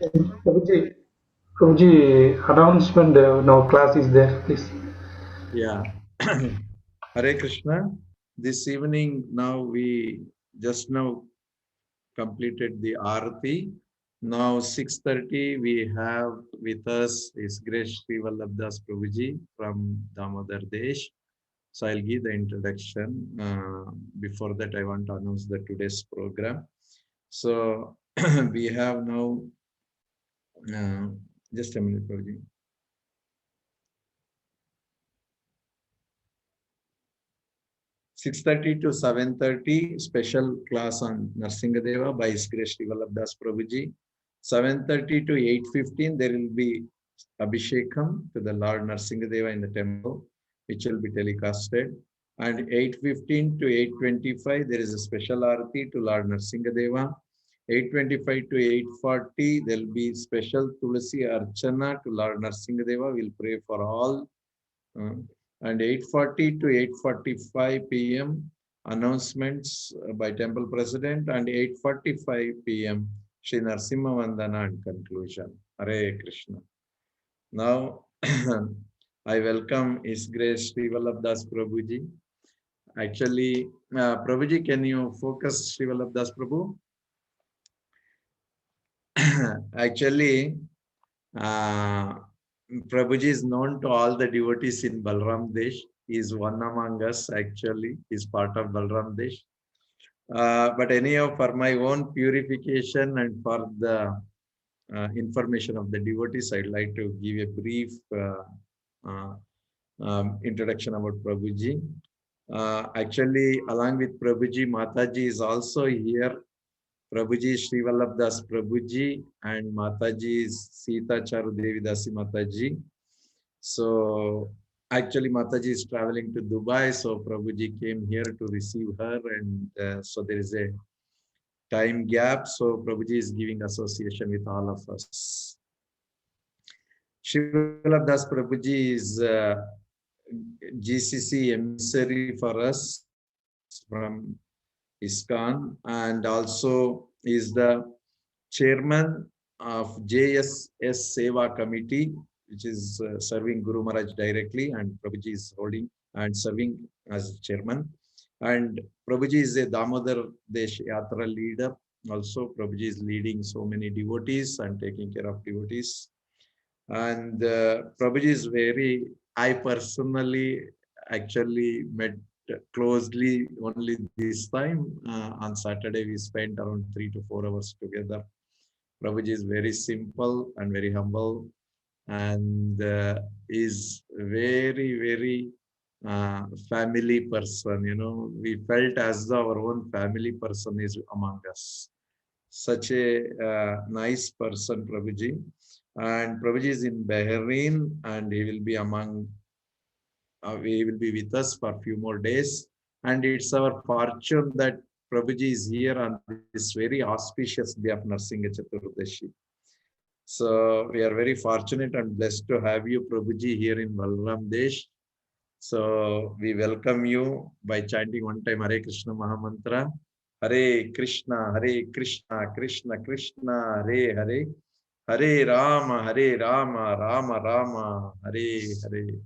Prabhuji, Prabhuji, announcement, now class is there, please. Yeah. Hare Krishna. This evening, now we just now completed the Arati. Now 6:30, we have with us is Grace Sri Vallabhdas Prabhuji from Damodar Desh. So I'll give the introduction. Before that, I want to announce the today's program. So we have now, uh, just a minute, Prabhuji. 6:30 to 7:30, special class on Nrsimhadeva by His Grace Sri Vallabhdas Prabhuji. 7:30 to 8:15, there will be Abhishekam to the Lord Nrsimhadeva in the temple, which will be telecasted. And 8:15 to 8:25, there is a special arati to Lord Nrsimhadeva. 8:25 to 8:40, there will be special Tulasi Archana to Lord Nrsimhadeva. We'll pray for all. Uh, and 8:40 to 8:45 p.m. announcements by Temple President, and 8:45 p.m. Shri Nrsimha Vandana and conclusion. Hare Krishna. Now, I welcome His Grace Sri Vallabhdas Prabhuji. Actually, Prabhuji, can you focus Sri Vallabhdas Prabhu? Actually, uh, Prabhuji is known to all the devotees in Balram Desh. He is one among us, actually. He is part of Balram Desh. But anyhow, for my own purification and for the information of the devotees, I'd like to give a brief uh, introduction about Prabhuji. Actually, along with Prabhuji, Mataji is also here. Prabhuji Sri Vallabhdas Prabhuji and Mataji is Sita Charu Devi Dasi Mataji. So actually Mataji is traveling to Dubai, so Prabhuji came here to receive her, and so there is a time gap. So Prabhuji is giving association with all of us. Shivalab Das Prabhuji is GCC emissary for us from ISKCON, and also is the chairman of JSS Seva Committee, which is serving Guru Maharaj directly, and Prabhuji is holding and serving as chairman. And Prabhuji is a Damodar Desh Yatra leader. Also, Prabhuji is leading so many devotees and taking care of devotees. And Prabhuji is I personally actually met closely only this time. On Saturday, we spent around 3 to 4 hours together. Prabhuji is very simple and very humble, and is very family person. We felt as though our own family person is among us. Such a nice person, Prabhuji. And Prabhuji is in Bahrain, and he will be he will be with us for a few more days. And it's our fortune that Prabhuji is here on this very auspicious day of Nrsimha Caturdasi. So we are very fortunate and blessed to have you, Prabhuji, here in Vallabha Desh. So we welcome you by chanting one time Hare Krishna Mahamantra. Hare Krishna, Krishna Krishna, Hare Hare. Hare Rama, Rama Rama, Hare Hare.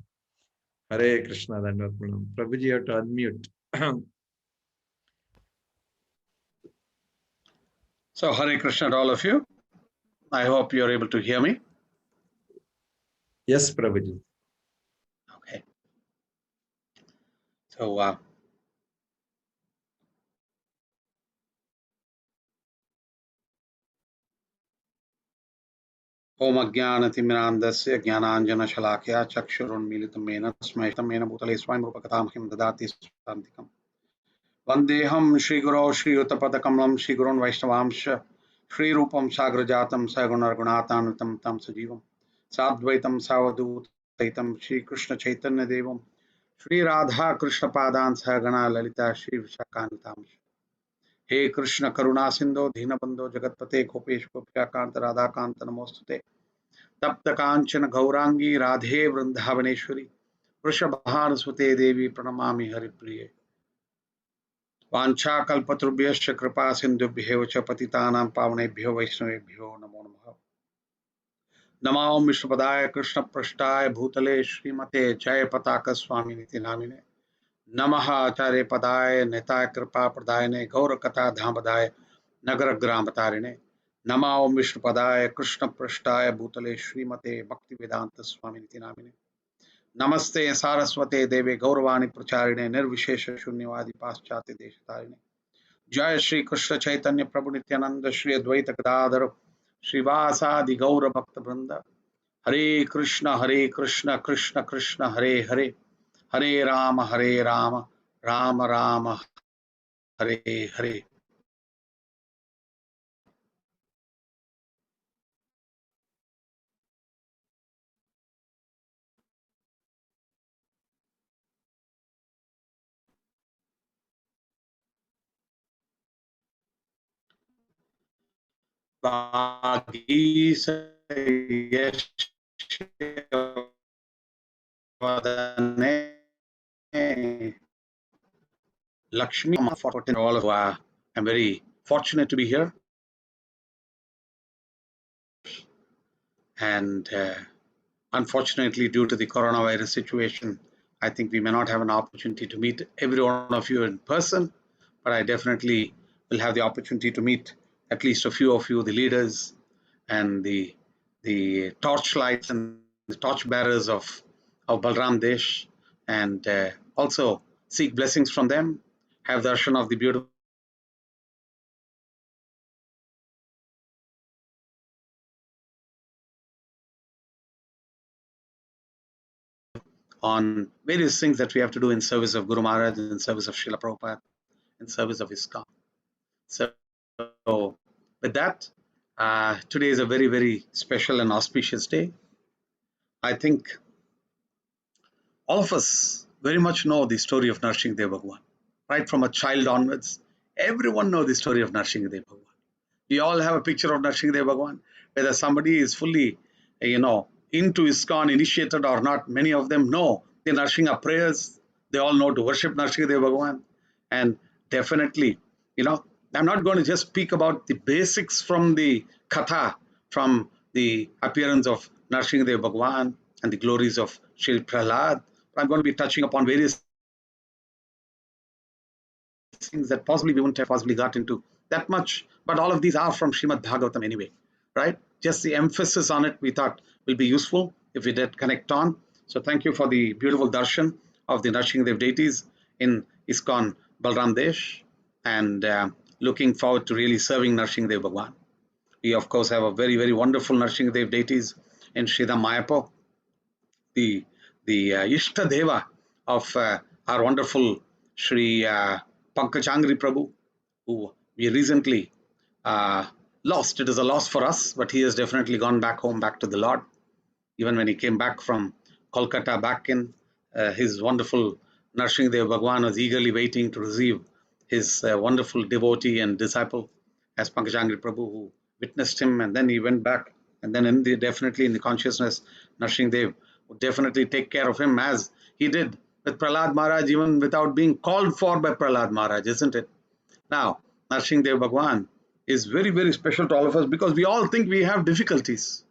Hare Krishna, Dandavat. Prabhuji, you have to unmute. So Hare Krishna to all of you. I hope you're able to hear me. Yes, Prabhuji. Okay. So Om Ajnanatimirandasya Jnananjana Shalakya Chakshurunmilitam Mena Tasmai Mena Bhutale Swayam Rupakatam Him Dadati Santikam Vandeham Shri Guru Shri Uttapadakamalam Shri Gurun Vaishnavamsha Shri Rupam Sagrajatam Sagunar Gunatanutam Tam Sajivam Sadvaitam Savadutaitam Shri Krishna Chaitanya Devam Shri Radha Krishna Padan Sagana Lalita Shri Vishakanitam He Krishna Karuna Sindhu Dhinabandho Jagatpate Gopesh Gopikakanta Radhakanta Namostute तप्त कांचन गौरांगी राधे वृंदावनेश्वरी वृषभानुसुते देवी प्रणमामि हरिप्रिये वाञ्छाकल्पतरुभ्यश्च कृपा सिन्धुभ्येव च पतितानां पावनेभ्यो वैष्णवेभ्यो नमो नमः नमो विष्णुपदाय कृष्ण पृष्ठाय भूतले श्रीमते जय पताका स्वामी नीति नामिने नमः आचार्य पदाय नेताय कृपा प्रदायने गौर कथा धामदाय नगर ग्राम तारिणे नमो विष्णुपदाय कृष्ण पृष्ठाय भूतले श्रीमते भक्ति वेदांत स्वामी नीति नामिने नमस्ते सारस्वते देवे गौरवाणी प्रचारिणे निर्विशेष शून्यवादी पाश्चात्य देशतारिणे जय श्री कृष्ण चैतन्य प्रभु नित्यानंद श्री अद्वैत गदाधर श्रीवासादि गौर भक्त वृंद हरे Krishna Krishna Krishna Hare Hare Hare Ram Ram Ram Hare Hare Lakshmi for all of I'm very fortunate to be here and unfortunately due to the coronavirus situation I think we may not have an opportunity to meet every one of you in person, but I definitely will have the opportunity to meet at least a few of you, the leaders and the torchlights and the torch bearers of Balram Desh, and also seek blessings from them, have darshan of the beautiful on various things that we have to do in service of Guru Maharaj, in service of Srila Prabhupada, in service of ISKCON. So with that, today is a very, very special and auspicious day. I think all of us very much know the story of Nrsimhadev Bhagwan. Right from a child onwards, everyone knows the story of Nrsimhadev Bhagwan. We all have a picture of Nrsimhadev Bhagwan, whether somebody is fully, into ISKCON, initiated or not. Many of them know the Nrsimha prayers. They all know to worship Nrsimhadev Bhagwan. And definitely, I'm not going to just speak about the basics from the Katha, from the appearance of Nrsimhadev Bhagwan and the glories of Sri Prahlad. I'm going to be touching upon various things that possibly we wouldn't have possibly got into that much, but all of these are from Srimad Bhagavatam anyway, right? Just the emphasis on it we thought will be useful if we did connect on. So thank you for the beautiful darshan of the Nrsimhadev deities in ISKCON Balram Desh, and looking forward to really serving Nrsimhadev Bhagwan. We of course have a very, very wonderful Nrsimhadev deities in Sridham Mayapur, the Ishta Deva of our wonderful Sri Pankajangri Prabhu, who we recently lost. It is a loss for us, but he has definitely gone back home, back to the Lord. Even when he came back from Kolkata back in, his wonderful Nrsimhadev Bhagwan was eagerly waiting to receive his wonderful devotee and disciple as Pankajangri Prabhu, who witnessed him, and then he went back. And then definitely in the consciousness, Nrsimhadev would definitely take care of him as he did with Prahlad Maharaj, even without being called for by Prahlad Maharaj, isn't it? Now, Nrsimhadev Bhagwan is very, very special to all of us because we all think we have difficulties.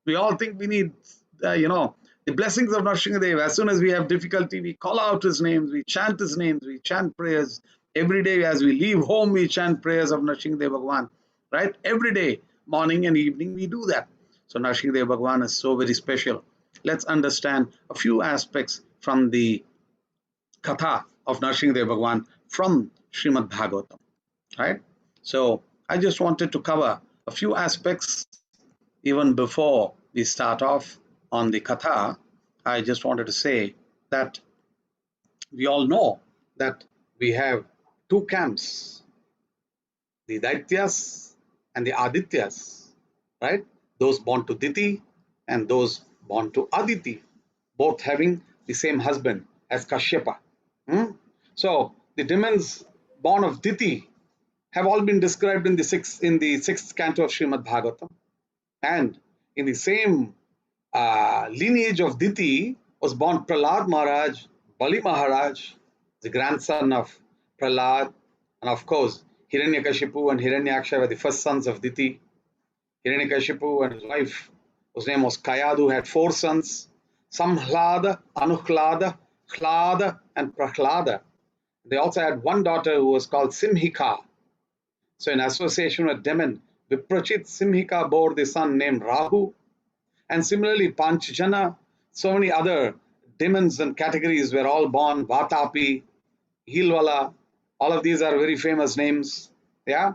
We all think we need, the blessings of Nrsimhadev. As soon as we have difficulty, we call out his names, we chant his names, we chant prayers. Every day as we leave home, we chant prayers of Nrsimhadev Bhagwan, right? Every day, morning and evening, we do that. So Nrsimhadev Bhagwan is so very special. Let's understand a few aspects from the Katha of Nrsimhadev Bhagwan from Srimad Bhagavatam, right? So I just wanted to cover a few aspects even before we start off on the Katha. I just wanted to say that we all know that we have two camps, the Daityas and the Adityas, right? Those born to Diti and those born to Aditi, both having the same husband as Kashyapa. Hmm? So the demons born of Diti have all been described in the sixth canto of Srimad Bhagavatam. And in the same lineage of Diti was born Prahlad Maharaj, Bali Maharaj, the grandson of Prahlad, and of course Hiranyakashipu and Hiranyaksha were the first sons of Diti. Hiranyakashipu and his wife whose name was Kayadu, had 4 sons, Samhlada, Anuhlada, Hlada, and Prahlada. They also had one daughter who was called Simhika. So in association with Deman, Viprachit Simhika bore the son named Rahu. And similarly, Panchjana, so many other demons and categories were all born. Vatapi, Hilwala, all of these are very famous names. Yeah,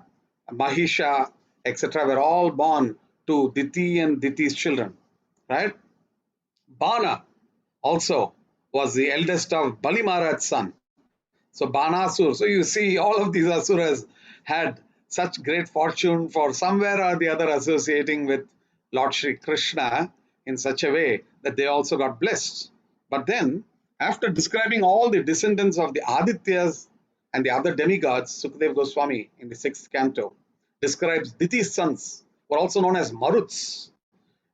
Mahisha, etc. were all born to Diti and Diti's children. Right? Bana also was the eldest of Bali Maharaj's son. So Banasur. So you see, all of these asuras had such great fortune for somewhere or the other associating with Lord Sri Krishna in such a way that they also got blessed. But then, after describing all the descendants of the Adityas and the other demigods, Sukadeva Goswami in the 6th canto describes Diti's sons, were also known as Maruts,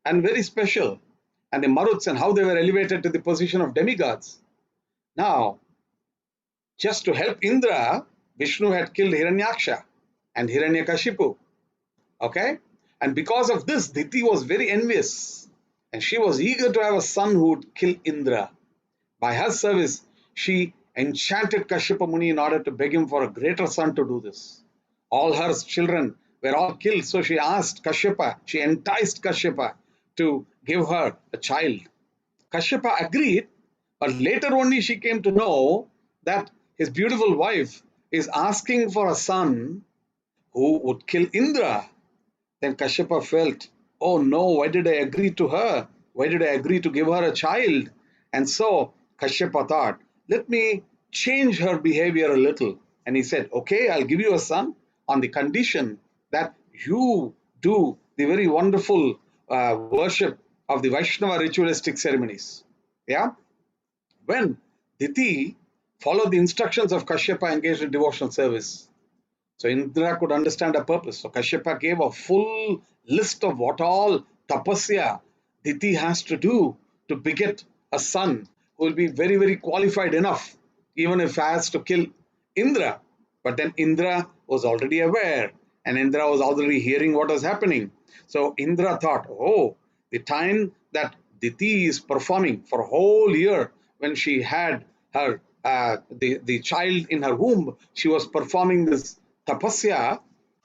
and very special. And the Maruts and how they were elevated to the position of demigods. Now, just to help Indra, Vishnu had killed Hiranyaksha and Hiranyakashipu. Okay? And because of this, Diti was very envious. And she was eager to have a son who would kill Indra. By her service, she enchanted Kashyapa Muni in order to beg him for a greater son to do this. All her children were all killed, so she asked Kashyapa, she enticed Kashyapa to give her a child. Kashyapa agreed, but later only she came to know that his beautiful wife is asking for a son who would kill Indra. Then Kashyapa felt, oh no, why did I agree to her? Why did I agree to give her a child? And so Kashyapa thought, let me change her behavior a little. And he said, okay, I'll give you a son on the condition that you do the very wonderful worship of the Vaishnava ritualistic ceremonies. Yeah? When Diti followed the instructions of Kashyapa, engaged in devotional service, so Indra could understand her purpose. So Kashyapa gave a full list of what all tapasya Diti has to do to beget a son who will be very, very qualified enough, even if he has to kill Indra. But then Indra was already aware, and Indra was already hearing what was happening. So Indra thought, oh, the time that Diti is performing for a whole year, when she had her the child in her womb, she was performing this tapasya,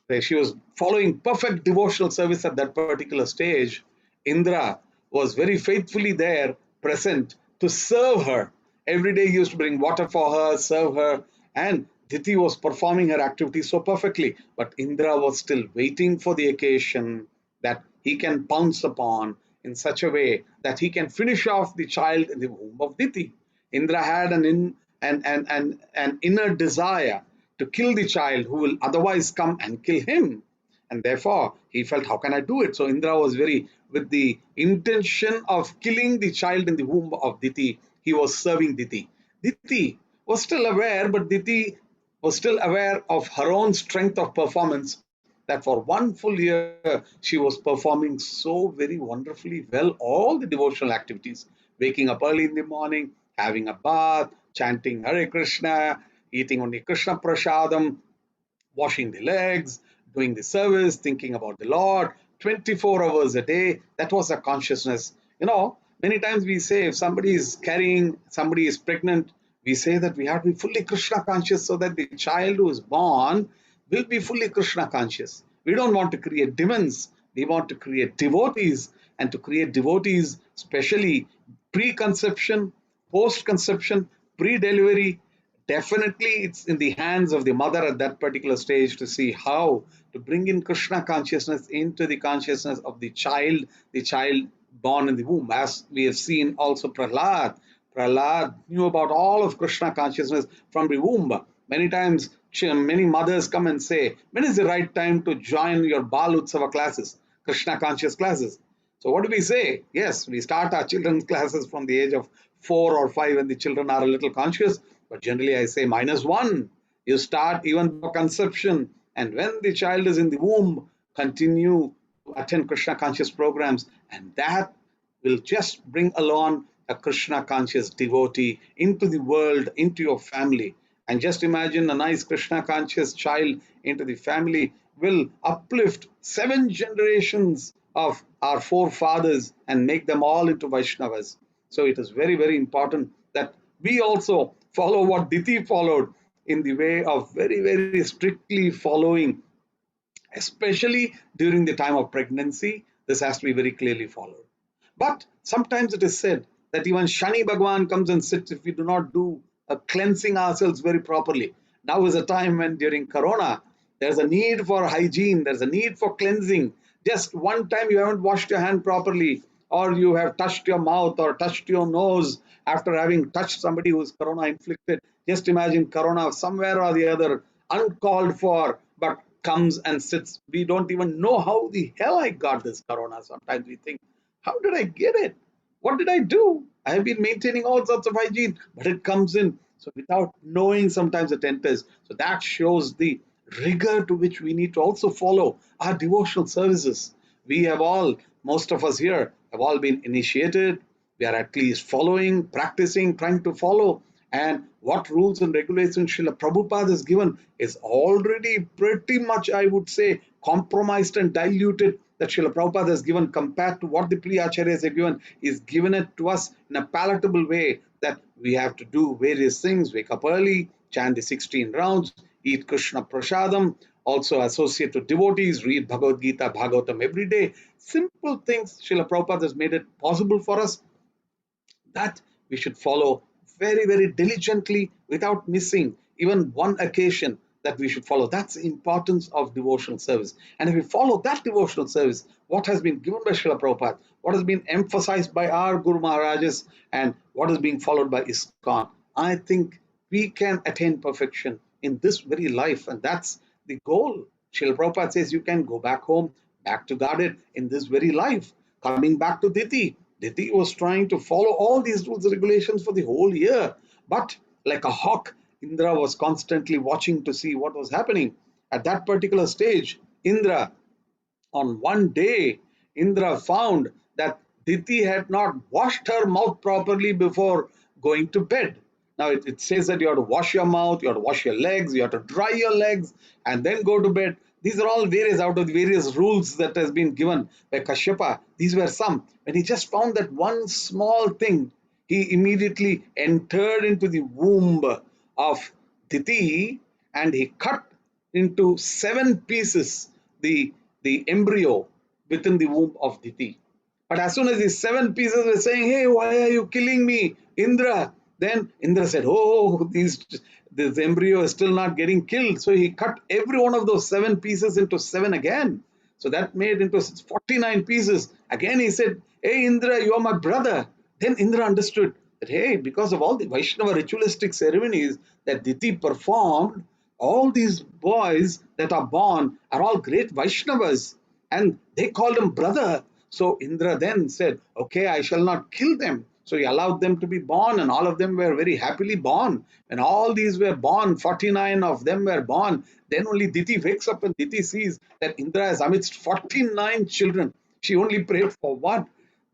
where she was following perfect devotional service at that particular stage. Indra was very faithfully there, present to serve her. Every day he used to bring water for her, serve her, and Diti was performing her activities so perfectly. But Indra was still waiting for the occasion that he can pounce upon in such a way that he can finish off the child in the womb of Diti. Indra had an inner desire to kill the child who will otherwise come and kill him. And therefore, he felt, how can I do it? So Indra was very, with the intention of killing the child in the womb of Diti, he was serving Diti. Diti was still aware, but Diti was still aware of her own strength of performance, that for one full year she was performing so very wonderfully well all the devotional activities, waking up early in the morning, having a bath, chanting Hare Krishna, eating only Krishna Prasadam, washing the legs, doing the service, thinking about the Lord, 24 hours a day. That was a consciousness. You know, many times we say if somebody is carrying, somebody is pregnant, we say that we have to be fully Krishna conscious so that the child who is born will be fully Krishna conscious. We don't want to create demons. We want to create devotees, and to create devotees, especially pre-conception, post-conception, pre-delivery, definitely it's in the hands of the mother at that particular stage to see how to bring in Krishna consciousness into the consciousness of the child born in the womb. As we have seen also Prahlad knew about all of Krishna consciousness from the womb. Many times, many mothers come and say, when is the right time to join your Bal Utsava classes, Krishna conscious classes? So what do we say? Yes, we start our children's classes from the age of 4 or 5 when the children are a little conscious. But generally I say -1. You start even for conception. And when the child is in the womb, continue to attend Krishna conscious programs. And that will just bring along a Krishna conscious devotee into the world, into your family. And just imagine a nice Krishna conscious child into the family will uplift 7 generations of our forefathers and make them all into Vaishnavas. So it is very, very important that we also follow what Diti followed in the way of very, very strictly following, especially during the time of pregnancy. This has to be very clearly followed. But sometimes it is said that even Shani Bhagwan comes and sits if we do not do a cleansing ourselves very properly. Now is a time when during Corona, there's a need for hygiene, there's a need for cleansing. Just one time you haven't washed your hand properly, or you have touched your mouth or touched your nose after having touched somebody who's Corona inflicted. Just imagine Corona somewhere or the other, uncalled for, but comes and sits. We don't even know how the hell I got this Corona. Sometimes we think, how did I get it? What did I do? I have been maintaining all sorts of hygiene, but it comes in. So without knowing, sometimes it enters. So that shows the rigor to which we need to also follow our devotional services. We have all, most of us here, have all been initiated. We are at least following, practicing, trying to follow. And what rules and regulations Srila Prabhupada has given is already pretty much, I would say, compromised and diluted, that Srila Prabhupada has given compared to what the Priyacharyas have given. Is given it to us in a palatable way, that we have to do various things, wake up early, chant the 16 rounds, eat Krishna Prasadam, also associate with devotees, read Bhagavad Gita, Bhagavatam every day. Simple things, Srila Prabhupada has made it possible for us, that we should follow very, very diligently without missing even one occasion, that we should follow. That's the importance of devotional service. And if we follow that devotional service, what has been given by Srila Prabhupada, what has been emphasized by our Guru Maharajas, and what is being followed by ISKCON, I think we can attain perfection in this very life. And that's the goal. Srila Prabhupada says you can go back home, back to Godhead in this very life. Coming back to Diti, Diti was trying to follow all these rules and regulations for the whole year. But like a hawk, Indra was constantly watching to see what was happening. At that particular stage, Indra, on one day, Indra found that Diti had not washed her mouth properly before going to bed. Now it says that you have to wash your mouth, you have to wash your legs, you have to dry your legs, and then go to bed. These are all various out of the various rules that has been given by Kashyapa. These were some. When he just found that one small thing, he immediately entered into the womb of Diti, and he cut into 7 pieces the embryo within the womb of Diti. But as soon as these 7 pieces were saying, hey, why are you killing me, Indra? Then Indra said, oh, this embryo is still not getting killed. So he cut every one of those 7 pieces into 7 again. So that made into 49 pieces. Again he said, hey, Indra, you are my brother. Then Indra understood that, hey, because of all the Vaishnava ritualistic ceremonies that Diti performed, all these boys that are born are all great Vaishnavas, and they called him brother. So Indra then said, okay, I shall not kill them. So he allowed them to be born, and all of them were very happily born. And all these were born, 49 of them were born. Then only Diti wakes up and Diti sees that Indra is amidst 49 children. She only prayed for one.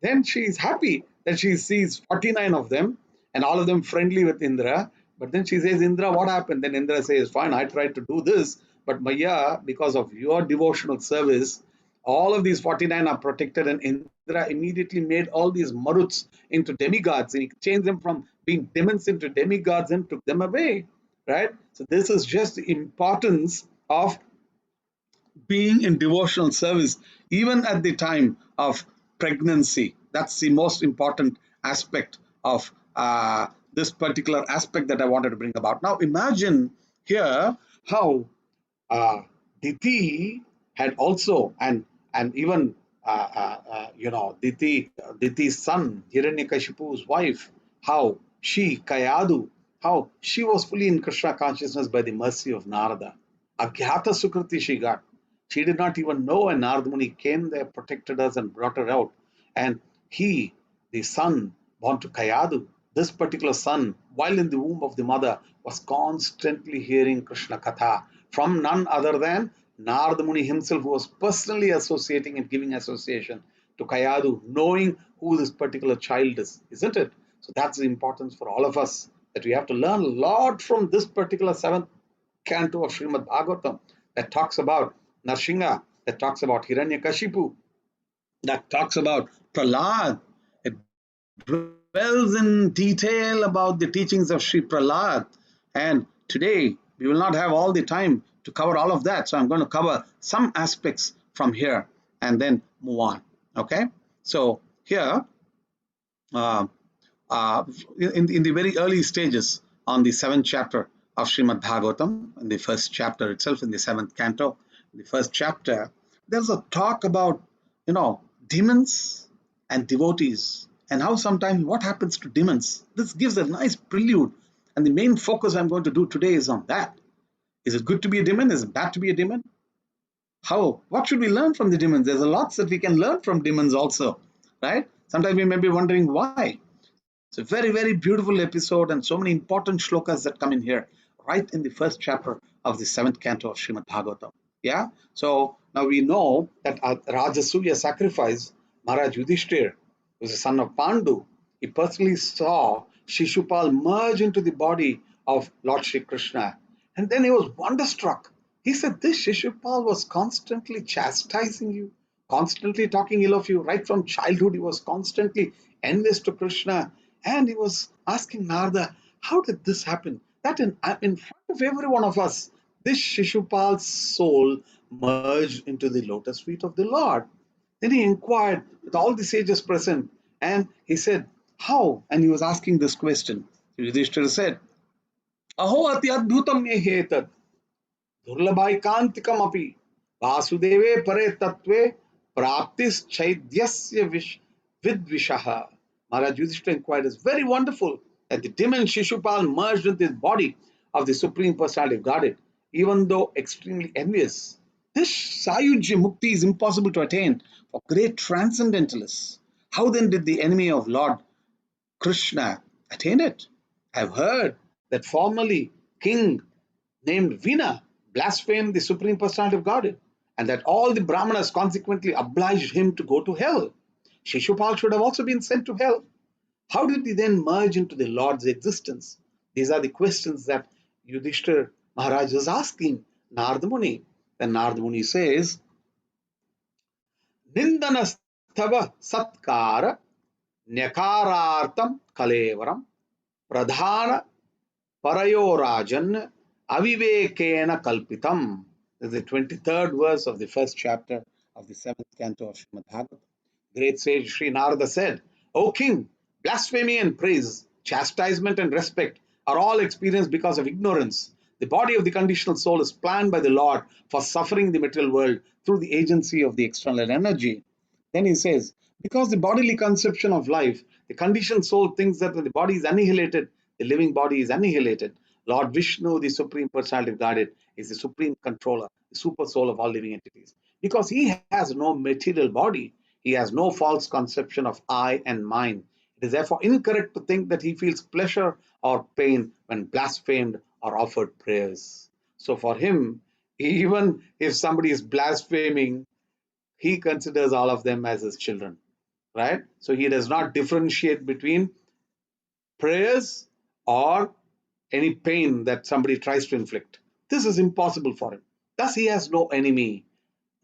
Then she is happy that she sees 49 of them and all of them friendly with Indra. But then she says, Indra, what happened? Then Indra says, fine, I tried to do this, but Maya, because of your devotional service, all of these 49 are protected, and Indra immediately made all these maruts into demigods, and he changed them from being demons into demigods and took them away, right? So this is just the importance of being in devotional service, even at the time of pregnancy. That's the most important aspect of this particular aspect that I wanted to bring about. Now, imagine here how Diti had also, and even Diti's son, Hiranyakashipu's wife, how she, Kayadu, how she was fully in Krishna consciousness by the mercy of Narada. Agyata Sukriti she got. She did not even know, and Narada Muni came there, protected us, and brought her out. And he, the son born to Kayadu, this particular son, while in the womb of the mother, was constantly hearing Krishna Katha from none other than Narada Muni himself, who was personally associating and giving association to Kayadu, knowing who this particular child is, isn't it? So that's the importance for all of us, that we have to learn a lot from this particular 7th canto of Srimad Bhagavatam, that talks about Nrsimha, that talks about Hiranyakashipu, that talks about Prahlad. It dwells in detail about the teachings of Sri Prahlad. And today, we will not have all the time to cover all of that. So I'm going to cover some aspects from here and then move on. Okay. So here, uh, uh, in the very early stages on the seventh chapter of Srimad Bhagavatam, in the first chapter itself, in the seventh canto, the first chapter, there's a talk about, demons and devotees and how sometimes what happens to demons. This gives a nice prelude. And the main focus I'm going to do today is on that. Is it good to be a demon? Is it bad to be a demon? What should we learn from the demons? There's a lots that we can learn from demons also, right? Sometimes we may be wondering why. It's a very, very beautiful episode and so many important shlokas that come in here, right in the first chapter of the seventh canto of Srimad Bhagavatam. Yeah. So now we know that at Rajasuya sacrifice, Maharaj Yudhishthir, who was the son of Pandu, he personally saw Shishupal merge into the body of Lord Shri Krishna. And then he was wonderstruck. He said, this Shishupal was constantly chastising you, constantly talking ill of you. Right from childhood, he was constantly envious to Krishna. And he was asking Narada, how did this happen? That in front of every one of us, this Shishupal's soul merged into the lotus feet of the Lord. Then he inquired with all the sages present, and he said, how? And he was asking this question. Yudhishthira said, Aho ati adbhutam ehetat दुर्लभाइकांतिकम अपि वासुदेवे परे तत्वे प्राप्तिस चैद्यस्य vidvishaha. Maharaj Yudhishthira inquired, is very wonderful that the demon Shishupal merged into the body of the Supreme Personality of Godhead, even though extremely envious. This Sayujya Mukti is impossible to attain for great transcendentalists. How then did the enemy of Lord Krishna attain it? I've heard that formerly King named Vina blasphemed the Supreme Personality of Godhead, and that all the Brahmanas consequently obliged him to go to hell. Shishupal should have also been sent to hell. How did he then merge into the Lord's existence? These are the questions that Yudhishthir Maharaj is asking Narada Muni. Then Narada Muni says, Nindanastava Satkara Nyakarartam Kalevaram Pradhana Parayorajan Avivekena Kalpitam. This is the 23rd verse of the first chapter of the 7th canto of Srimad Bhagavatam. Great sage Sri Narada said, O king, blasphemy and praise, chastisement and respect are all experienced because of ignorance. The body of the conditional soul is planned by the Lord for suffering the material world through the agency of the external energy. Then he says, because the bodily conception of life, the conditioned soul thinks that when the body is annihilated, the living body is annihilated. Lord Vishnu, the Supreme Personality of Godhead, is the supreme controller, the super soul of all living entities. Because he has no material body, he has no false conception of I and mine. It is therefore incorrect to think that he feels pleasure or pain when blasphemed or offered prayers. So for him, even if somebody is blaspheming, he considers all of them as his children, right? So he does not differentiate between prayers or any pain that somebody tries to inflict. This is impossible for him. Thus, he has no enemy,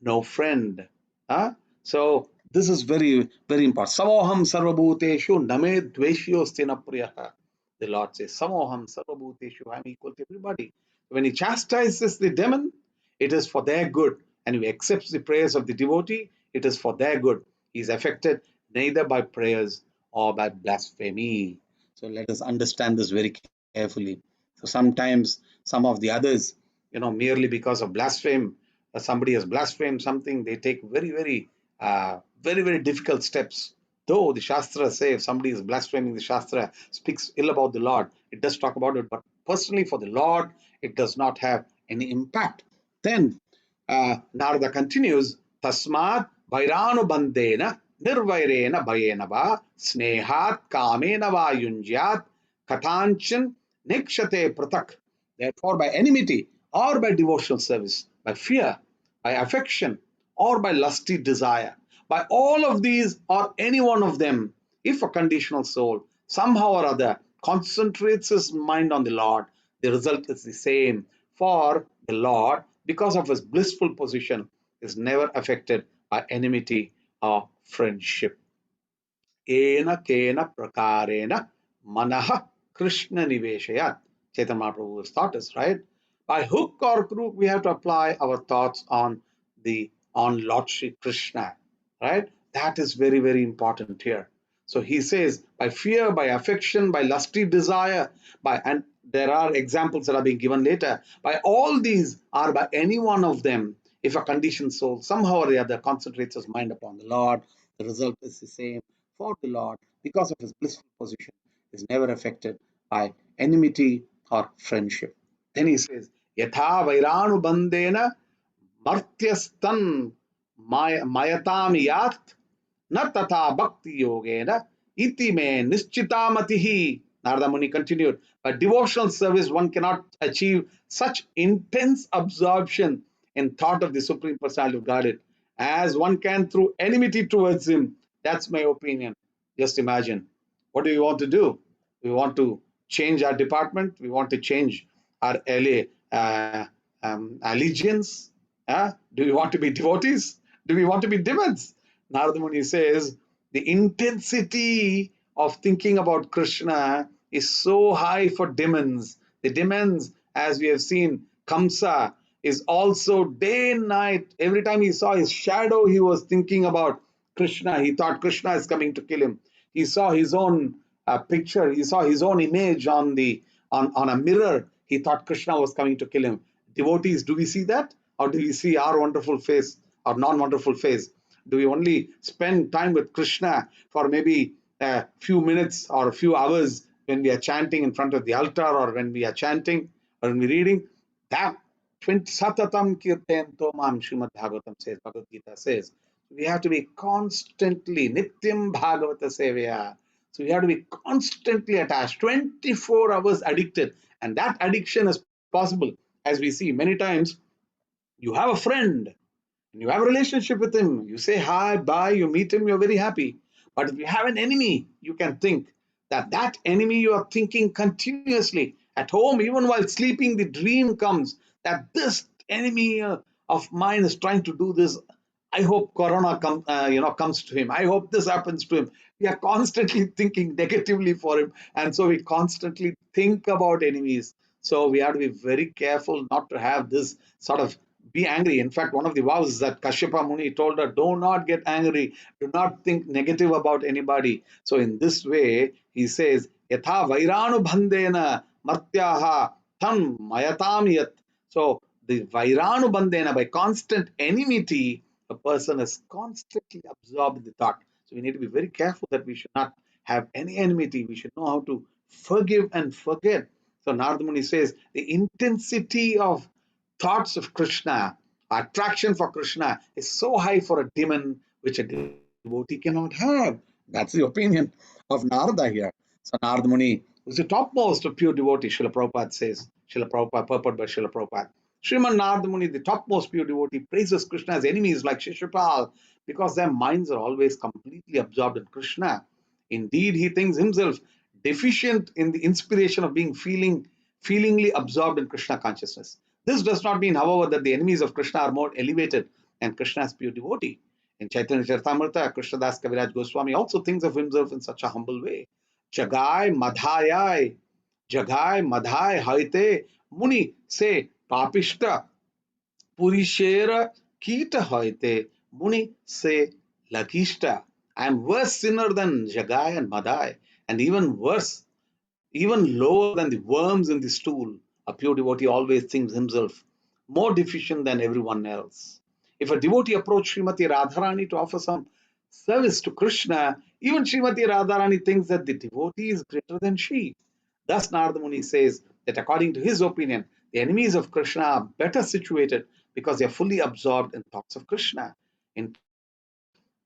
no friend. Huh? So, this is very, very important. Samoham sarvabhuteshu name dveshyosti priyaha. The Lord says, Samoham sarvabhuteshu, I'm equal to everybody. When he chastises the demon, it is for their good. And if he accepts the prayers of the devotee, it is for their good. He is affected neither by prayers or by blasphemy. So let us understand this very carefully. So sometimes some of the others, merely because of blaspheme, somebody has blasphemed something, they take very, very difficult steps. Though the Shastra say if somebody is blaspheming the Shastra, speaks ill about the Lord, it does talk about it, but personally for the Lord, it does not have any impact. Then Narada continues, Tasmat Vairanu Bandena Nirvairena Bhayenava Snehat Kamena Va Yunjyat Katanchan Nikshate Pratak. Therefore, by enmity or by devotional service, by fear, by affection, or by lusty desire, by all of these or any one of them, if a conditional soul somehow or other concentrates his mind on the Lord, the result is the same. For the Lord, because of his blissful position, is never affected by enmity or friendship. Ena kena prakarena manaha Krishna niveshayat. Chaitanya Mahaprabhu has taught us, right? By hook or crook, we have to apply our thoughts on Lord Shri Krishna, right? That is very, very important here. So he says, by fear, by affection, by lusty desire, and there are examples that are being given later. By all these, or by any one of them, if a conditioned soul somehow or the other concentrates his mind upon the Lord, the result is the same for the Lord because of his blissful position, is never affected by enmity or friendship. Then he says, Yatha Vairanu Bandena Martyastan Mayatam Yat Na Tata Bhakti Yogena Iti Me Nischitamatihi. Narada Muni continued, by devotional service, one cannot achieve such intense absorption in thought of the Supreme Personality of Godhead as one can through enmity towards Him. That's my opinion. Just imagine. What do we want to do? We want to change our department. We want to change our allegiance. Do we want to be devotees? Do we want to be demons? Narada Muni says the intensity of thinking about Krishna is so high for demons. The demons, as we have seen, Kamsa is also day and night. Every time he saw his shadow, he was thinking about Krishna. He thought Krishna is coming to kill him. He saw his own picture. He saw his own image on a mirror. He thought Krishna was coming to kill him. Devotees, do we see that? Or do we see our wonderful face or non-wonderful face? Do we only spend time with Krishna for maybe a few minutes or a few hours when we are chanting in front of the altar, or when we are chanting or when we're reading? That 20 Satatam Kirtan Tomam Srimad Bhagavatam says, Bhagavad Gita says, we have to be constantly Nityam Bhagavata Sevaya. So we have to be constantly attached, 24 hours addicted. And that addiction is possible. As we see many times, you have a friend and you have a relationship with him. You say hi, bye, you meet him, you're very happy. But if you have an enemy, you can think that enemy you are thinking continuously at home, even while sleeping, the dream comes that this enemy of mine is trying to do this. I hope Corona comes to him. I hope this happens to him. We are constantly thinking negatively for him, and so we constantly think about enemies. So we have to be very careful not to have this sort of be angry. In fact, one of the vows that Kashyapa Muni told her, do not get angry, do not think negative about anybody. So in this way, he says, Yatha Vairanu Bandena Martyaha Tam Mayatam Yat. So the Vairanu Bandena, by constant enmity, a person is constantly absorbed in the thought. So we need to be very careful that we should not have any enmity. We should know how to forgive and forget. So Narada Muni says the intensity of thoughts of Krishna, attraction for Krishna is so high for a demon which a devotee cannot have. That's the opinion of Narada here. So Narada Muni, who's the topmost of pure devotees, Srila Prabhupada says, Srila Prabhupada, purport by Srila Prabhupada. Sriman Narada Muni, the topmost pure devotee, praises Krishna's enemies like Shishupal because their minds are always completely absorbed in Krishna. Indeed, he thinks himself deficient in the inspiration of being feelingly absorbed in Krishna consciousness. This does not mean, however, that the enemies of Krishna are more elevated than Krishna's pure devotee. In Chaitanya Charitamrita, Krishnadas Kaviraj Goswami also thinks of himself in such a humble way. Jagai Madhayai, Jagai Madhai Haite Muni se Papishta Purishera Kita Haite Muni se Lakishta. I am worse sinner than Jagai and Madhai, and even worse, even lower than the worms in the stool. A pure devotee always thinks himself more deficient than everyone else. If a devotee approached Srimati Radharani to offer some service to Krishna, even Srimati Radharani thinks that the devotee is greater than she. Thus, Narada Muni says that according to his opinion, the enemies of Krishna are better situated because they are fully absorbed in thoughts of Krishna. In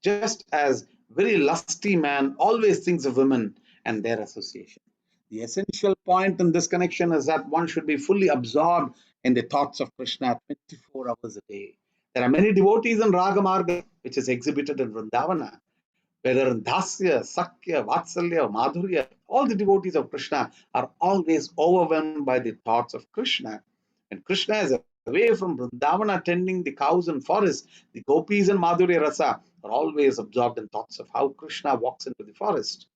just as very lusty man always thinks of women and their association. The essential point in this connection is that one should be fully absorbed in the thoughts of Krishna 24 hours a day. There are many devotees in Ragamarga, which is exhibited in Vrindavana, whether in Dasya, Sakya, Vatsalya, or Madhurya, all the devotees of Krishna are always overwhelmed by the thoughts of Krishna. When Krishna is away from Vrindavana tending the cows and forests, the gopis and Madhurya Rasa are always absorbed in thoughts of how Krishna walks into the forest.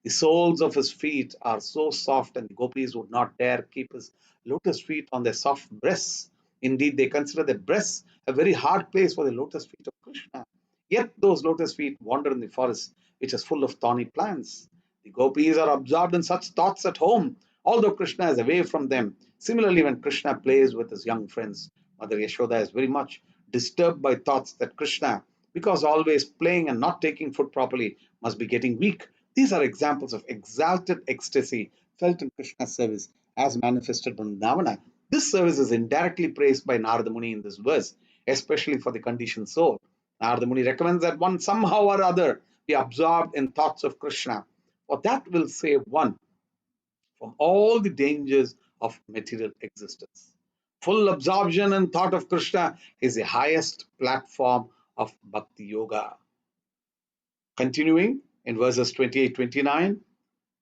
The soles of his feet are so soft, and the gopis would not dare keep his lotus feet on their soft breasts. Indeed, they consider their breasts a very hard place for the lotus feet of Krishna. Yet those lotus feet wander in the forest, which is full of thorny plants. The gopis are absorbed in such thoughts at home, although Krishna is away from them. Similarly, when Krishna plays with his young friends, Mother Yashoda is very much disturbed by thoughts that Krishna, because always playing and not taking food properly, must be getting weak. These are examples of exalted ecstasy felt in Krishna's service as manifested in Navana. This service is indirectly praised by Narada Muni in this verse, especially for the conditioned soul. Narada Muni recommends that one somehow or other be absorbed in thoughts of Krishna, for that will save one from all the dangers of material existence. Full absorption and thought of Krishna is the highest platform of Bhakti Yoga. Continuing in verses 28-29,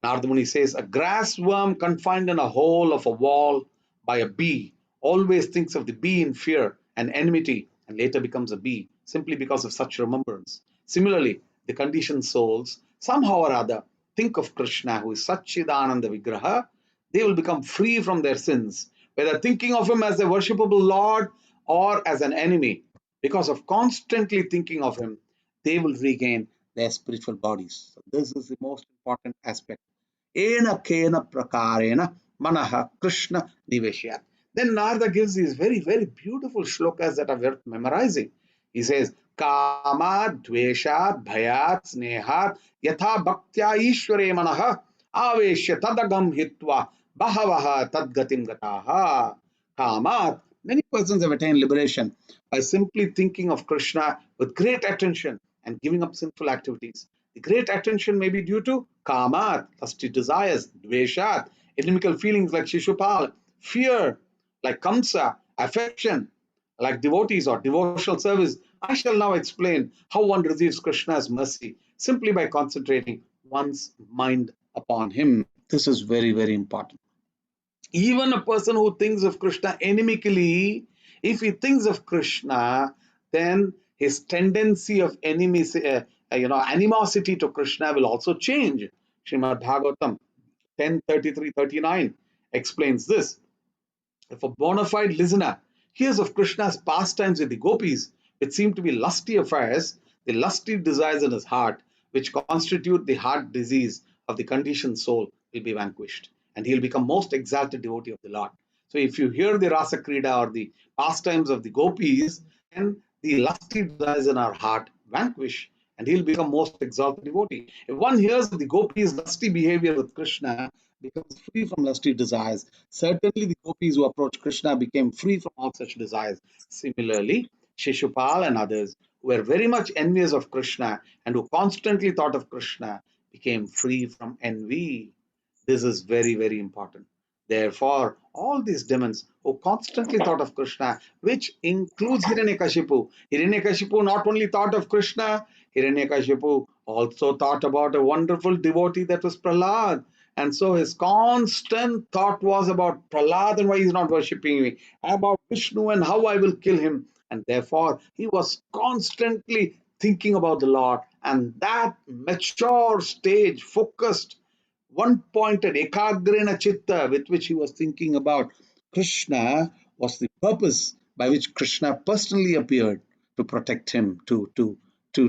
Narada Muni says, a grass worm confined in a hole of a wall by a bee always thinks of the bee in fear and enmity and later becomes a bee simply because of such remembrance. Similarly, the conditioned souls, somehow or other, think of Krishna, who is Satchidananda Vigraha. They will become free from their sins, whether thinking of him as a worshipable Lord or as an enemy. Because of constantly thinking of him, they will regain their spiritual bodies. So this is the most important aspect. Ena kena prakarena manaha Krishna niveshyat. Then Narada gives these very, very beautiful shlokas that are worth memorizing. He says, Kama, Dveshat, Bhayat, Snehat, Yatha Bhaktya Ishware Manaha, Aveshya Tadagam Hitva, Bahavaha Tadgatim Gataha. Kamat. Many persons have attained liberation by simply thinking of Krishna with great attention and giving up sinful activities. The great attention may be due to kamat, lusty desires, dveshat, inimical feelings like Shishupal, fear like Kamsa, affection like devotees or devotional service. I shall now explain how one receives Krishna's mercy simply by concentrating one's mind upon him. This is very, very important. Even a person who thinks of Krishna inimically, if he thinks of Krishna, then his tendency of animosity to Krishna will also change. Srimad Bhagavatam 10:33-39 explains this. If a bona fide listener hears of Krishna's pastimes with the gopis, which seem to be lusty affairs, the lusty desires in his heart, which constitute the heart disease of the conditioned soul, will be vanquished, and he'll become most exalted devotee of the Lord. So if you hear the Rasa Krida or the pastimes of the gopis, then the lusty desires in our heart vanquish, and he'll become most exalted devotee. If one hears of the gopis' lusty behavior with Krishna, becomes free from lusty desires. Certainly, the gopis who approached Krishna became free from all such desires. Similarly, Shishupal and others who were very much envious of Krishna and who constantly thought of Krishna became free from envy. This is very, very important. Therefore, all these demons who constantly thought of Krishna, which includes Hiranyakashipu. Hiranyakashipu not only thought of Krishna, Hiranyakashipu also thought about a wonderful devotee that was Prahlad. And so his constant thought was about Prahlad and why he's not worshipping me, about Vishnu and how I will kill him. And therefore, he was constantly thinking about the Lord. And that mature stage, focused, one pointed ekagrena chitta with which he was thinking about Krishna was the purpose by which Krishna personally appeared to protect him, to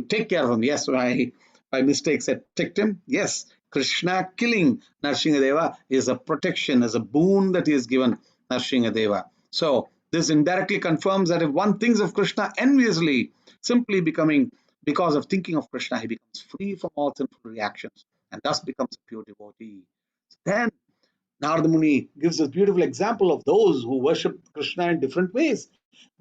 take care of him. Yes, I by mistake said protect him. Yes, Krishna killing Nrsimhadeva is a protection, is a boon that he has given Nrsimhadeva. So this indirectly confirms that if one thinks of Krishna enviously, simply becoming because of thinking of Krishna, he becomes free from all sinful reactions and thus becomes a pure devotee. Then Narada Muni gives a beautiful example of those who worship Krishna in different ways.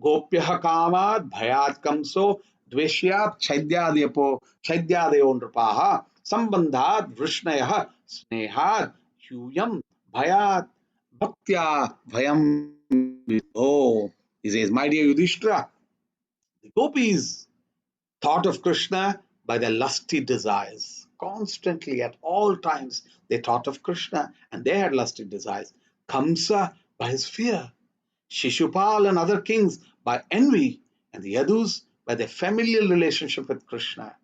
Gopyaha kamad bhayat kamso dveshyat chaidyadeyo nripaha sambandhat vrishnayah snehat yuyam bhayat bhaktya bhayam vidho. He says, my dear Yudhishthira, the gopis thought of Krishna by their lusty desires. Constantly, at all times, they thought of Krishna and they had lusty desires. Kamsa by his fear, Shishupal and other kings by envy, and the Yadus by their familial relationship with Krishna,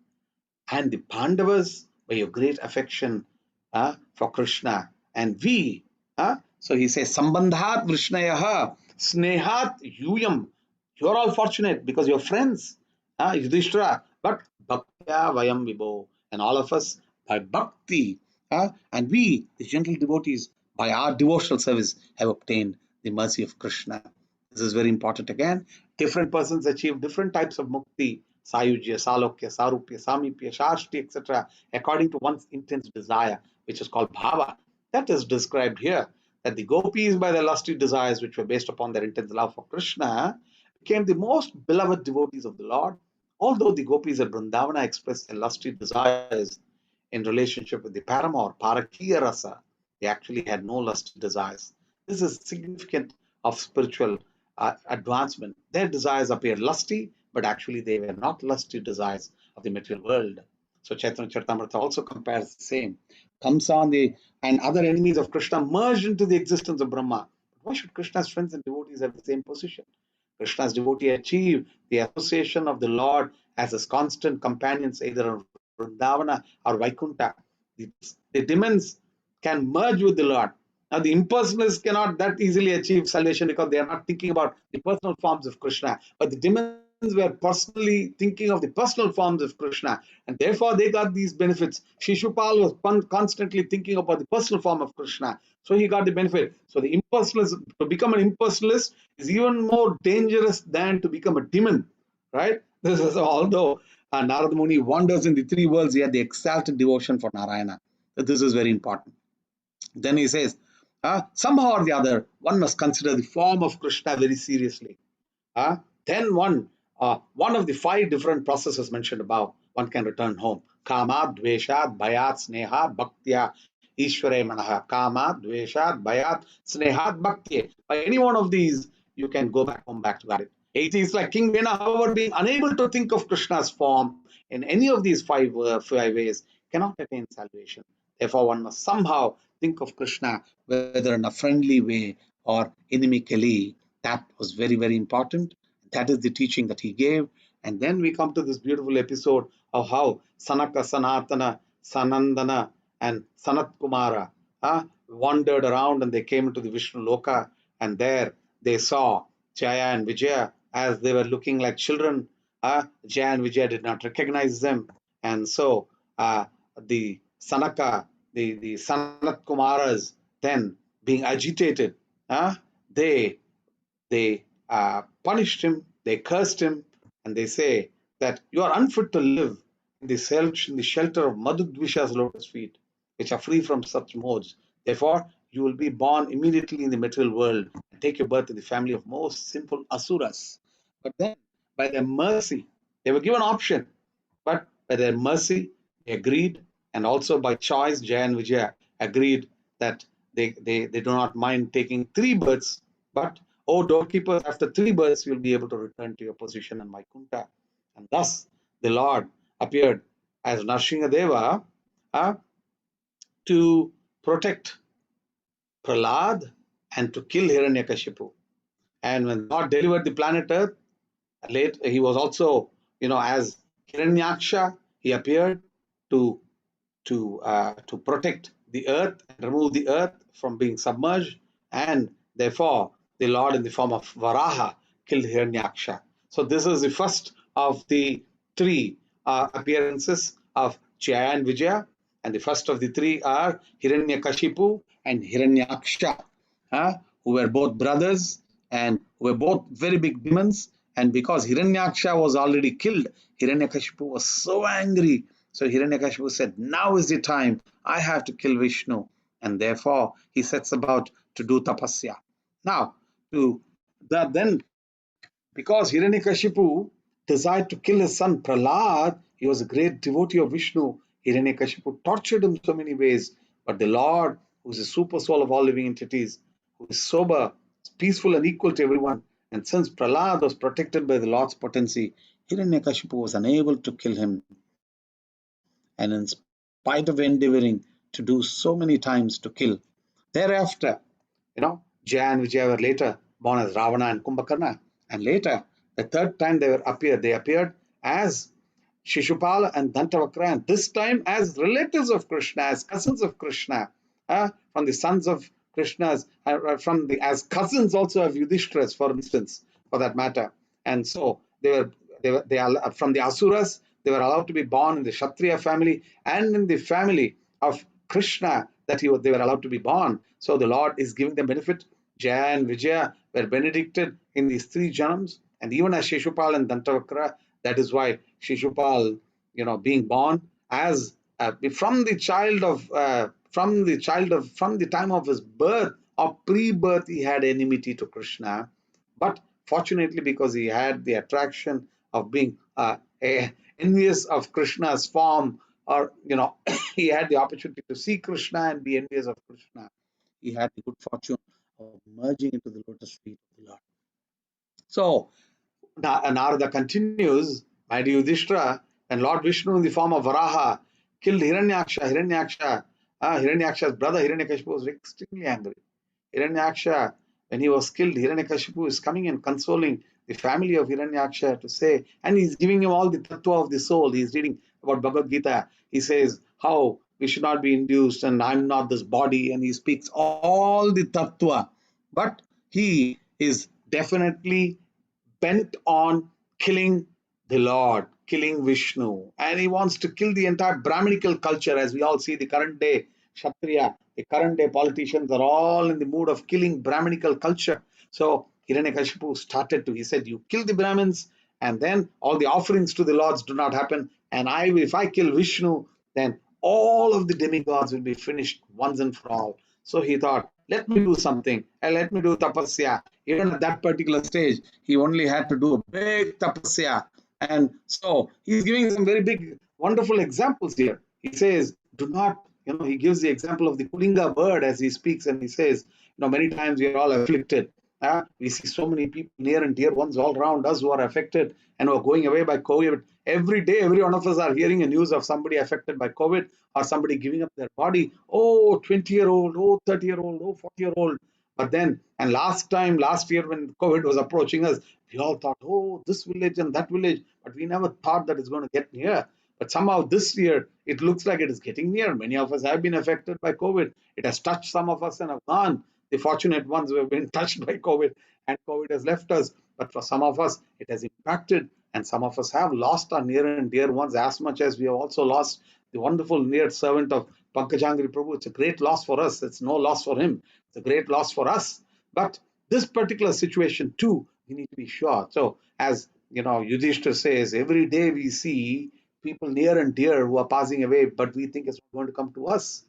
and the Pandavas by your great affection for Krishna. And we, so he says, Sambandhat Vrishnayaha, Snehat Yuyam. You're all fortunate because you're friends, Yudhishthira. But Bhaktya Vayam Vibho, and all of us by bhakti, and we, the gentle devotees, by our devotional service, have obtained the mercy of Krishna. This is very important again. Different persons achieve different types of mukti, sayujya, salokya, sarupya, samipya, shashti, etc., according to one's intense desire, which is called bhava. That is described here, that the gopis, by their lusty desires, which were based upon their intense love for Krishna, became the most beloved devotees of the Lord. Although the gopis at Vrindavana expressed their lusty desires in relationship with the paramour, parakiya rasa, they actually had no lusty desires. This is significant of spiritual advancement. Their desires appear lusty, but actually they were not lusty desires of the material world. So Chaitanya Charitamrita also compares the same. Kamsa and other enemies of Krishna merged into the existence of Brahma. Why should Krishna's friends and devotees have the same position? Krishna's devotee achieve the association of the Lord as his constant companions either on Vrindavana or Vaikuntha. The demons can merge with the Lord. Now, the impersonalists cannot that easily achieve salvation because they are not thinking about the personal forms of Krishna. But the demons were personally thinking of the personal forms of Krishna, and therefore they got these benefits. Shishupal was constantly thinking about the personal form of Krishna, so he got the benefit. So the impersonalist, to become an impersonalist is even more dangerous than to become a demon, right? This is although Narada Muni wanders in the three worlds, he had the exalted devotion for Narayana. This is very important. Then he says, somehow or the other, one must consider the form of Krishna very seriously. Then one of the five different processes mentioned above, one can return home. Kama, Dveshat, Bhayat, Sneha, Bhaktya, Ishvare Manaha. Kama, Dveshat, Bhayat, Snehat, Bhaktya. By any one of these, you can go back home, back to God. It is like King Vena, however, being unable to think of Krishna's form in any of these five ways, cannot attain salvation. Therefore, one must somehow think of Krishna, whether in a friendly way or inimically. That was very, very important. That is the teaching that he gave. And then we come to this beautiful episode of how Sanaka, Sanatana, Sanandana, and Sanat Kumara wandered around and they came into the Vishnu Loka. And there they saw Jaya and Vijaya as they were looking like children. Jaya and Vijaya did not recognize them. And so the Sanaka, the Sanat Kumaras, then being agitated, they punished him, they cursed him, and they say that you are unfit to live in the shelter of Madhudvisha's lotus feet, which are free from such modes. Therefore, you will be born immediately in the material world and take your birth in the family of most sinful asuras. But then, by their mercy, they were given option, but by their mercy, they agreed, and also by choice, Jaya and Vijaya agreed that they do not mind taking three births, but doorkeepers, after three births, you'll be able to return to your position in Vaikuntha. And thus, the Lord appeared as Nrsimhadeva to protect Prahlad and to kill Hiranyakashipu. And when God delivered the planet Earth, he was also, as Hiranyaksha, he appeared to protect the earth and remove the earth from being submerged, and therefore the Lord in the form of Varaha killed Hiranyaksha. So this is the first of the three appearances of Jaya and Vijaya, and the first of the three are Hiranyakashipu and Hiranyaksha, who were both brothers and who were both very big demons. And because Hiranyaksha was already killed, Hiranyakashipu was so angry. So Hiranyakashipu said, now is the time, I have to kill Vishnu. And therefore, he sets about to do tapasya. Now, then, because Hiranyakashipu desired to kill his son Prahlad, he was a great devotee of Vishnu. Hiranyakashipu tortured him so many ways. But the Lord, who is the super soul of all living entities, who is sober, peaceful and equal to everyone, and since Prahlad was protected by the Lord's potency, Hiranyakashipu was unable to kill him. And in spite of endeavoring to do so many times to kill, thereafter, Jaya and Vijaya were later born as Ravana and Kumbhakarna. And later, The third time they appeared as Shishupala and Dantavakra, and this time as relatives of Krishna, as cousins of Krishna, from the sons of Krishna's, as cousins also of Yudhishthira's, for instance, for that matter. And so they are from the Asuras. They were allowed to be born in the Kshatriya family and in the family of Krishna they were allowed to be born. So the Lord is giving them benefit. Jaya and Vijaya were benedicted in these 3 janams, and even as Shishupal and Dantavakra, that is why Shishupal, being born as from the time of his birth or pre-birth, he had enmity to Krishna, but fortunately, because he had the attraction of being envious of Krishna's form, or he had the opportunity to see Krishna and be envious of Krishna. He had the good fortune of merging into the lotus feet of the Lord. So Narada continues, my dear Yudhishthira, and Lord Vishnu in the form of Varaha killed Hiranyaksha's brother Hiranyakashipu was extremely angry. Hiranyaksha, when he was killed, Hiranyakashipu is coming and consoling the family of Hiranyaksha to say, and he's giving him all the tattva of the soul. He's reading about Bhagavad Gita. He says how we should not be induced, and I'm not this body, and he speaks all the tattva. But he is definitely bent on killing the Lord, killing Vishnu, and he wants to kill the entire Brahminical culture. As we all see, the current day Kshatriya, the current day politicians are all in the mood of killing Brahminical culture. So Hiranyakashipu started to, he said, you kill the Brahmins, and then all the offerings to the lords do not happen. And if I kill Vishnu, then all of the demigods will be finished once and for all. So he thought, let me do something, and let me do tapasya. Even at that particular stage, he only had to do a big tapasya. And so he's giving some very big, wonderful examples here. He says, do not, he gives the example of the Kulinga bird as he speaks, and he says, many times we are all afflicted. We see so many people, near and dear ones all around us, who are affected and who are going away by COVID. Every day, every one of us are hearing a news of somebody affected by COVID or somebody giving up their body. Oh, 20-year-old, oh, 30-year-old, oh, 40-year-old. But then, and last year when COVID was approaching us, we all thought, oh, this village and that village, but we never thought that it's going to get near. But somehow this year, it looks like it is getting near. Many of us have been affected by COVID. It has touched some of us and have gone. The fortunate ones who have been touched by COVID, and COVID has left us. But for some of us, it has impacted, and some of us have lost our near and dear ones, as much as we have also lost the wonderful near servant of Pankajangri Prabhu. It's a great loss for us. It's no loss for him. It's a great loss for us. But this particular situation too, we need to be sure. So as Yudhishthira says, every day we see people near and dear who are passing away, but we think it's going to come to us.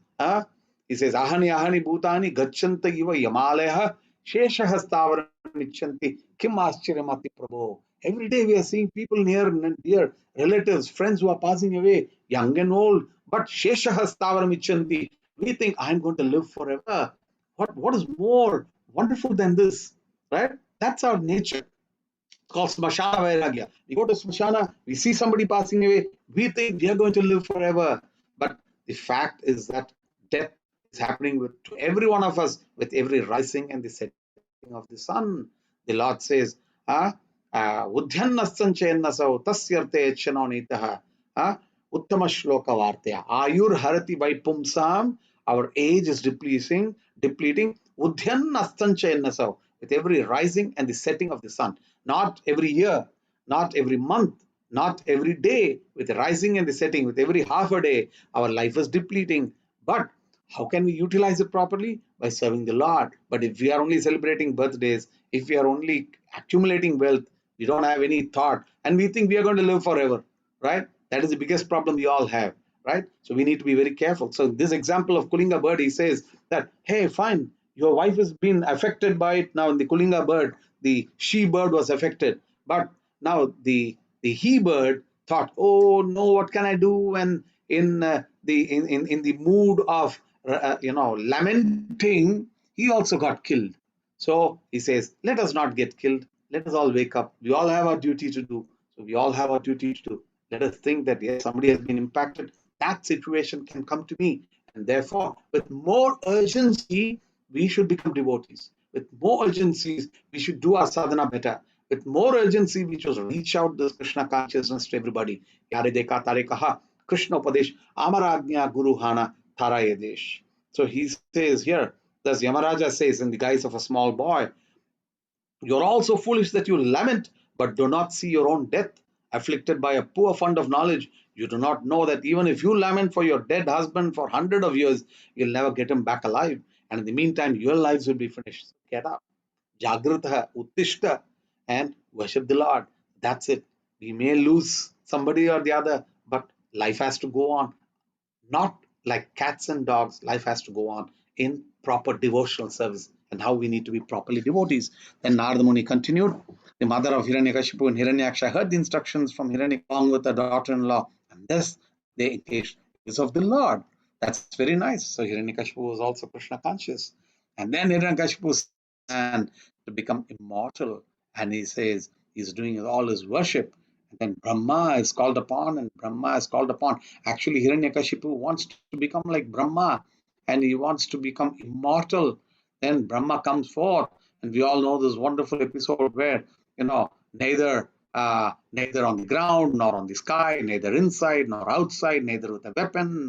He says, ahani bhutani gacchanta iva yamaleha sheshahastavaram ichanti kim aschirямati prabho. Every day we are seeing people near and dear, relatives, friends who are passing away, young and old, but sheshahastavaram ichanti. We think, I'm going to live forever. What is more wonderful than this, right? That's our nature. It's called smashana vairagya. We go to smashana, we see somebody passing away, we think we are going to live forever. But the fact is that death is happening to every one of us with every rising and the setting of the sun. The Lord says, Udhyannasanchayannasau tasyarte echanonitaha uttama shloka vartaya. Ayur harati vaipumsam. Our age is depleting. Udhyannasanchayannasau. With every rising and the setting of the sun. Not every year, not every month, not every day. With the rising and the setting, with every half a day, our life is depleting. But how can we utilize it properly? By serving the Lord. But if we are only celebrating birthdays, if we are only accumulating wealth, we don't have any thought, and we think we are going to live forever, right? That is the biggest problem we all have, right? So we need to be very careful. So this example of Kulinga bird, he says that, hey, fine, your wife has been affected by it. Now in the Kulinga bird, the she bird was affected, but now the he bird thought, oh no, what can I do? And in the mood of lamenting, he also got killed. So he says, let us not get killed. Let us all wake up. We all have our duty to do. So we all have our duty to do. Let us think that, yes, somebody has been impacted. That situation can come to me. And therefore, with more urgency, we should become devotees. With more urgencies, we should do our sadhana better. with more urgency, which was reach out this Krishna consciousness to everybody. Yare dekha tare kaha, Krishna Upadesh, Amaragnya Guru Hana Taraye Desh. So he says here, thus Yamaraja says in the guise of a small boy, you're also foolish that you lament, but do not see your own death. Afflicted by a poor fund of knowledge, you do not know that even if you lament for your dead husband for 100 of years, you'll never get him back alive. And in the meantime, your lives will be finished. So get up. Jagrata, Uttishta, and worship the Lord. That's it. We may lose somebody or the other, but life has to go on. Not like cats and dogs, life has to go on in proper devotional service, and how we need to be properly devotees. Then Narada Muni continued. The mother of Hiranyakashipu and Hiranyaksha heard the instructions from Hiranyak along with her daughter-in-law, and thus they engaged use of the Lord. That's very nice. So Hiranyakashipu was also Krishna conscious. And then Hiranyakashipu and to become immortal, and he says he's doing all his worship. And then Brahma is called upon, and Brahma is called upon. Actually, Hiranyakashipu wants to become like Brahma, and he wants to become immortal. Then Brahma comes forth, and we all know this wonderful episode where neither on the ground nor on the sky, neither inside nor outside, neither with a weapon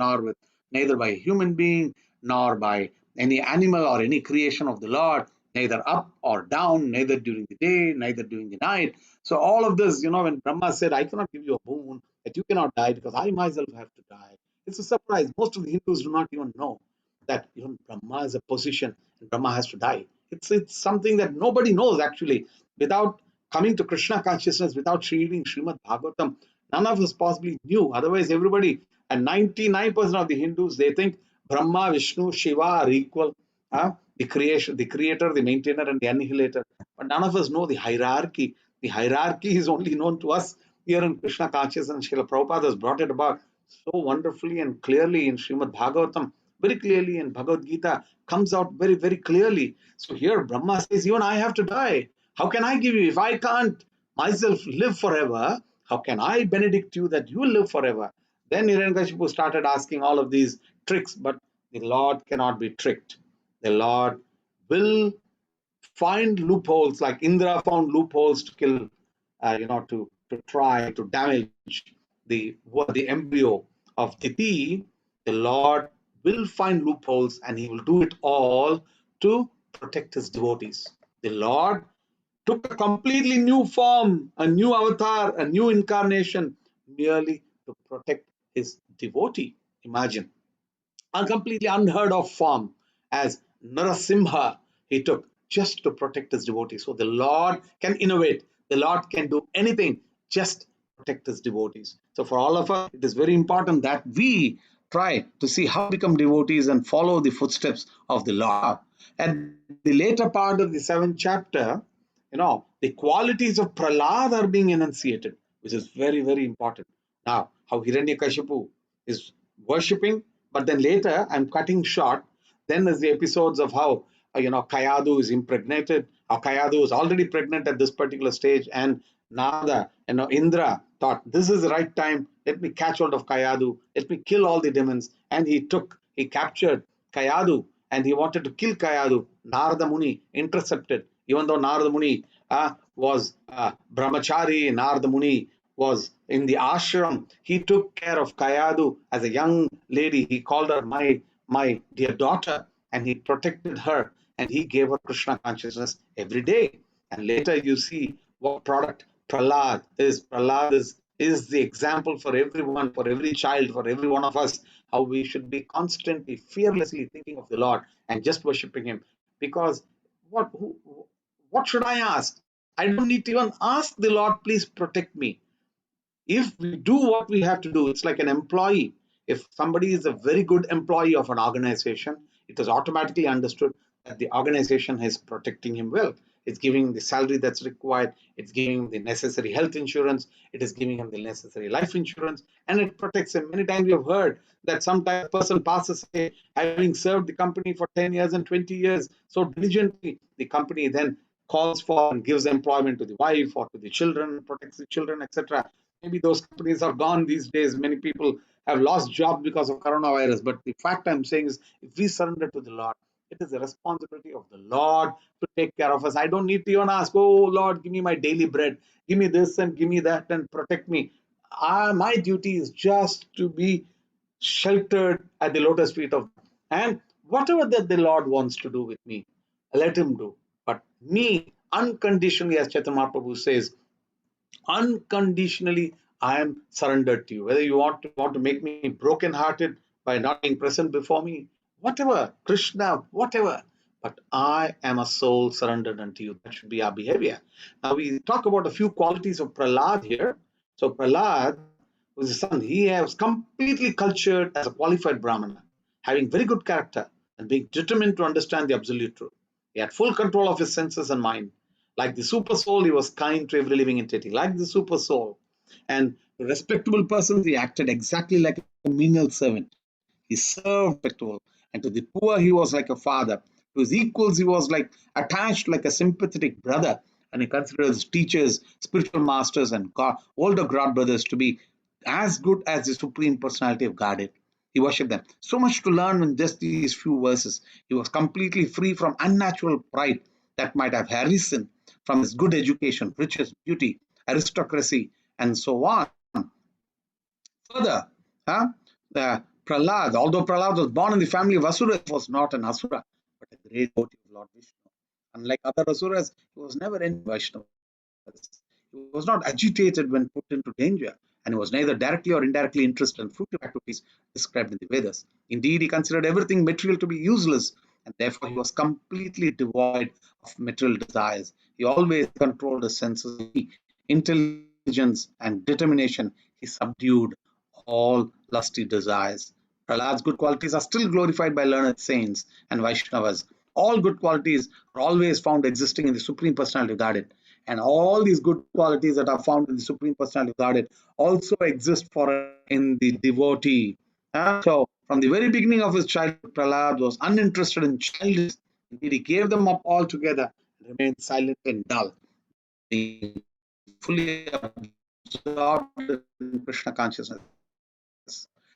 neither by a human being nor by any animal or any creation of the Lord, neither up or down, neither during the day, neither during the night. So all of this, when Brahma said, I cannot give you a boon, that you cannot die because I myself have to die. It's a surprise. Most of the Hindus do not even know that even Brahma is a position and Brahma has to die. It's something that nobody knows actually. Without coming to Krishna consciousness, without reading Srimad Bhagavatam, none of us possibly knew. Otherwise, everybody, and 99% of the Hindus, they think Brahma, Vishnu, Shiva are equal. The creator, the maintainer, and the annihilator. But none of us know the hierarchy. The hierarchy is only known to us here in Krishna consciousness. Srila Prabhupada has brought it about so wonderfully and clearly in Srimad Bhagavatam, very clearly in Bhagavad Gita, comes out very, very clearly. So here Brahma says, even I have to die. How can I give you? If I can't myself live forever, how can I benedict you that you will live forever? Then Hiranyakashipu started asking all of these tricks, but the Lord cannot be tricked. The Lord will find loopholes, like Indra found loopholes to kill, to try to damage the embryo of Diti. The Lord will find loopholes, and he will do it all to protect his devotees. The Lord took a completely new form, a new avatar, a new incarnation, merely to protect his devotee. Imagine a completely unheard of form as Narasimha he took just to protect his devotees. So the Lord can innovate, the Lord can do anything just protect his devotees. So for all of us, it is very important that we try to see how to become devotees and follow the footsteps of the Lord. At the later part of the 7th chapter, the qualities of Prahlad are being enunciated, which is very, very important. Now, how Hiranyakashipu is worshipping, but then later I'm cutting short. Then there's the episodes of how Kayadu is impregnated, how Kayadu is already pregnant at this particular stage, and Nada, Indra thought this is the right time. Let me catch hold of Kayadu. Let me kill all the demons. And he captured Kayadu, and he wanted to kill Kayadu. Narada Muni intercepted, even though Narada Muni was brahmachari, Narada Muni was in the ashram. He took care of Kayadu as a young lady. He called her my dear daughter, and he protected her, and he gave her Krishna consciousness every day. And later you see what product Prahlad is. Prahlad is the example for everyone, for every child, for every one of us, how we should be constantly, fearlessly thinking of the Lord and just worshiping Him. Because what should I ask? I don't need to even ask the Lord, please protect me. If we do what we have to do, it's like an employee. If somebody is a very good employee of an organization, it is automatically understood that the organization is protecting him well. It's giving him the salary that's required, it's giving him the necessary health insurance, it is giving him the necessary life insurance, and it protects him. Many times we have heard that sometimes a person passes away having served the company for 10 years and 20 years so diligently. The company then calls for and gives employment to the wife or to the children, protects the children, etc. Maybe those companies are gone these days. Many people have lost jobs because of coronavirus. But the fact I'm saying is, if we surrender to the Lord, It is the responsibility of the Lord to take care of us. I don't need to even ask, oh Lord, give me my daily bread, give me this and give me that and protect me. My duty is just to be sheltered at the lotus feet of, and whatever that the Lord wants to do with me, let him do. But me, unconditionally, as Chaitanya Mahaprabhu says, unconditionally I am surrendered to you. Whether you want to make me broken-hearted by not being present before me, whatever, Krishna, whatever. But I am a soul surrendered unto you. That should be our behavior. Now we talk about a few qualities of Prahlad here. So Prahlad was his son. He was completely cultured as a qualified Brahmana, having very good character and being determined to understand the absolute truth. He had full control of his senses and mind. Like the super soul, he was kind to every living entity. Like the super soul. And respectable persons, he acted exactly like a menial servant. He served respectable. And to the poor, he was like a father. To his equals, he was like attached like a sympathetic brother. And he considered his teachers, spiritual masters, and older god brothers to be as good as the Supreme Personality of Godhead. He worshipped them. So much to learn in just these few verses. He was completely free from unnatural pride that might have arisen from his good education, riches, beauty, aristocracy, and so on. Further, huh, Prahlad, although Prahlad was born in the family of Asuras, was not an Asura, but a great devotee of Lord Vishnu. Unlike other Asuras, he was never in Vaishnava. He was not agitated when put into danger, and he was neither directly or indirectly interested in fruitive activities described in the Vedas. Indeed, he considered everything material to be useless, and therefore he was completely devoid of material desires. He always controlled his senses, intelligence, and determination. He subdued all lusty desires. Prahlad's good qualities are still glorified by learned saints and Vaishnavas. All good qualities are always found existing in the Supreme Personality of Godhead. And all these good qualities that are found in the Supreme Personality of Godhead also exist for in the devotee. So, from the very beginning of his childhood, Prahlad was uninterested in childish. Indeed, he gave them up altogether and remained silent and dull, being fully absorbed in Krishna consciousness.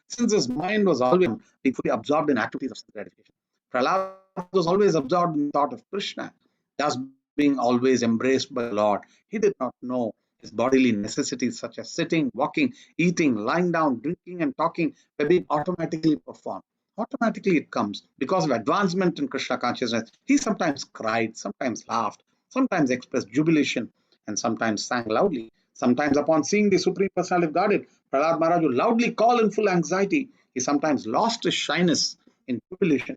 Since his mind was always being fully absorbed in activities of sense gratification, Prahlad was always absorbed in the thought of Krishna, thus being always embraced by the Lord. He did not know his bodily necessities such as sitting, walking, eating, lying down, drinking, and talking were being automatically performed. Automatically it comes because of advancement in Krishna consciousness. He sometimes cried, sometimes laughed, sometimes expressed jubilation, and sometimes sang loudly. Sometimes, upon seeing the Supreme Personality of Godhead, Prahlad Maharaj would loudly call in full anxiety. He sometimes lost his shyness in jubilation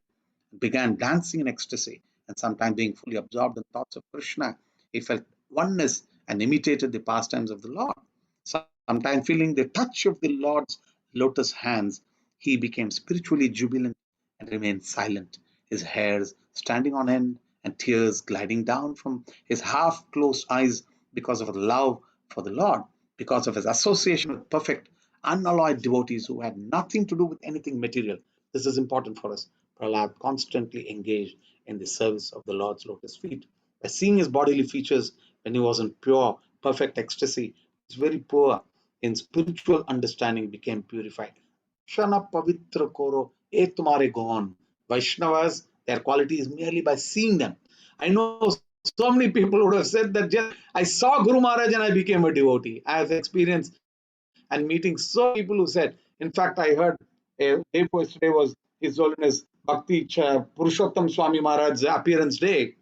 and began dancing in ecstasy, and sometimes being fully absorbed in thoughts of Krishna. He felt oneness and imitated the pastimes of the Lord. Sometimes feeling the touch of the Lord's lotus hands, he became spiritually jubilant and remained silent, his hairs standing on end and tears gliding down from his half closed eyes because of love for the Lord, because of his association with perfect, unalloyed devotees who had nothing to do with anything material. This is important for us. Prahlad constantly engaged in the service of the Lord's lotus feet. By seeing his bodily features when he was in pure, perfect ecstasy, he was very poor in spiritual understanding, became purified. Shana Pavitra Koro, E Tumare Gon. Vaishnavas, their quality is merely by seeing them. I know so many people would have said that just I saw Guru Maharaj and I became a devotee. I have experienced and meeting so many people who said, in fact, I heard a day before yesterday was His Holiness Bhakti Purushottam Swami Maharaj's appearance day,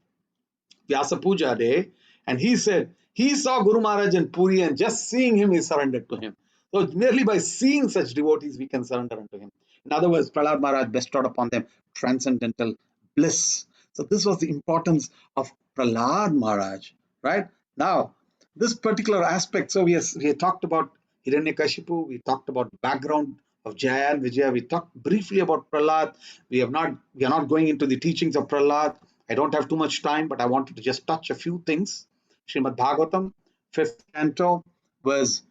Vyasa Puja day, and he said he saw Guru Maharaj in Puri and just seeing him, he surrendered to him. So merely by seeing such devotees, we can surrender unto him. In other words, Prahlad Maharaj bestowed upon them transcendental bliss. So this was the importance of Prahlad Maharaj, right? Now, this particular aspect, so we talked about Hiranyakashipu, we talked about the background of Jaya and Vijaya, we talked briefly about Prahlad. We are not going into the teachings of Prahlad. I don't have too much time, but I wanted to just touch a few things. Srimad Bhagavatam, 5th canto, verse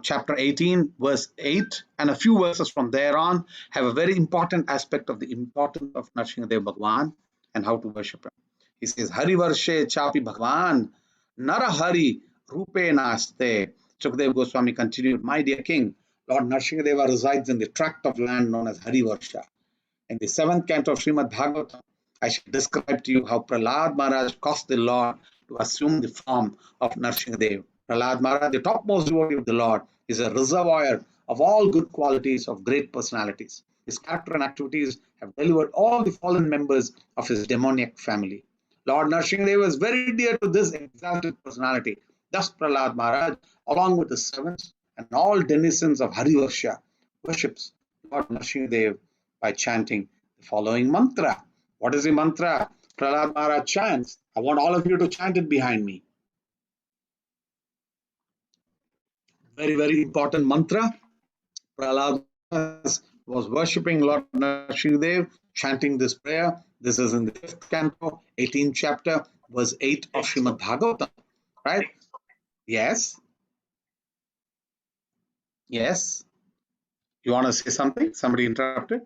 chapter 18, verse 8, and a few verses from there on have a very important aspect of the importance of Nrsimhadeva Bhagwan and how to worship him. He says, Hari Varshe Chapi Bhagwan, Nara Hari Rupe Naste. Sukadeva Goswami continued, my dear king, Lord Nrsimhadeva resides in the tract of land known as Hari Varsha. In the 7th canto of Srimad Bhagavatam, I shall describe to you how Prahlad Maharaj caused the Lord to assume the form of Nrsimhadev. Prahlad Maharaj, the topmost devotee of the Lord, is a reservoir of all good qualities of great personalities. His character and activities have delivered all the fallen members of his demoniac family. Lord Nrsimhadev is very dear to this exalted personality. Thus, Prahlad Maharaj, along with his servants and all denizens of Harivarsha, worships Lord Nrsimhadev by chanting the following mantra. What is the mantra Prahlad Maharaj chants? I want all of you to chant it behind me. Very, very important mantra. Prahlad was worshipping Lord Nrsimhadev, chanting this prayer. This is in the 5th canto, 18th chapter, verse 8 of Srimad Bhagavatam. Right? Yes. Yes. You want to say something? Somebody interrupted?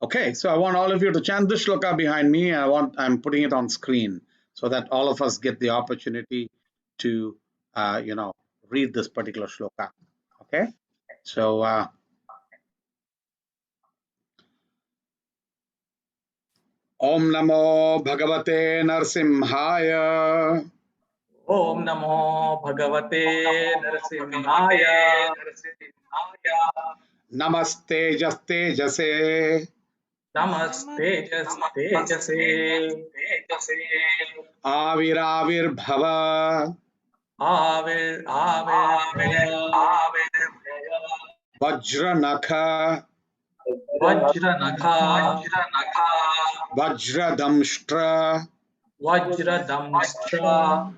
Okay, so I want all of you to chant this shloka behind me. I'm putting it on screen so that all of us get the opportunity to, read this particular shloka. Okay, so Om Namo Bhagavate Nrsimhaya. Om Namo Bhagavate Narasimhaya. Namaste Jaste Jase. Namaste Tejase. Aviravir Bhava. Avir Vajranakha. Vajranakha. Vajradamshtra. Vajradamstra.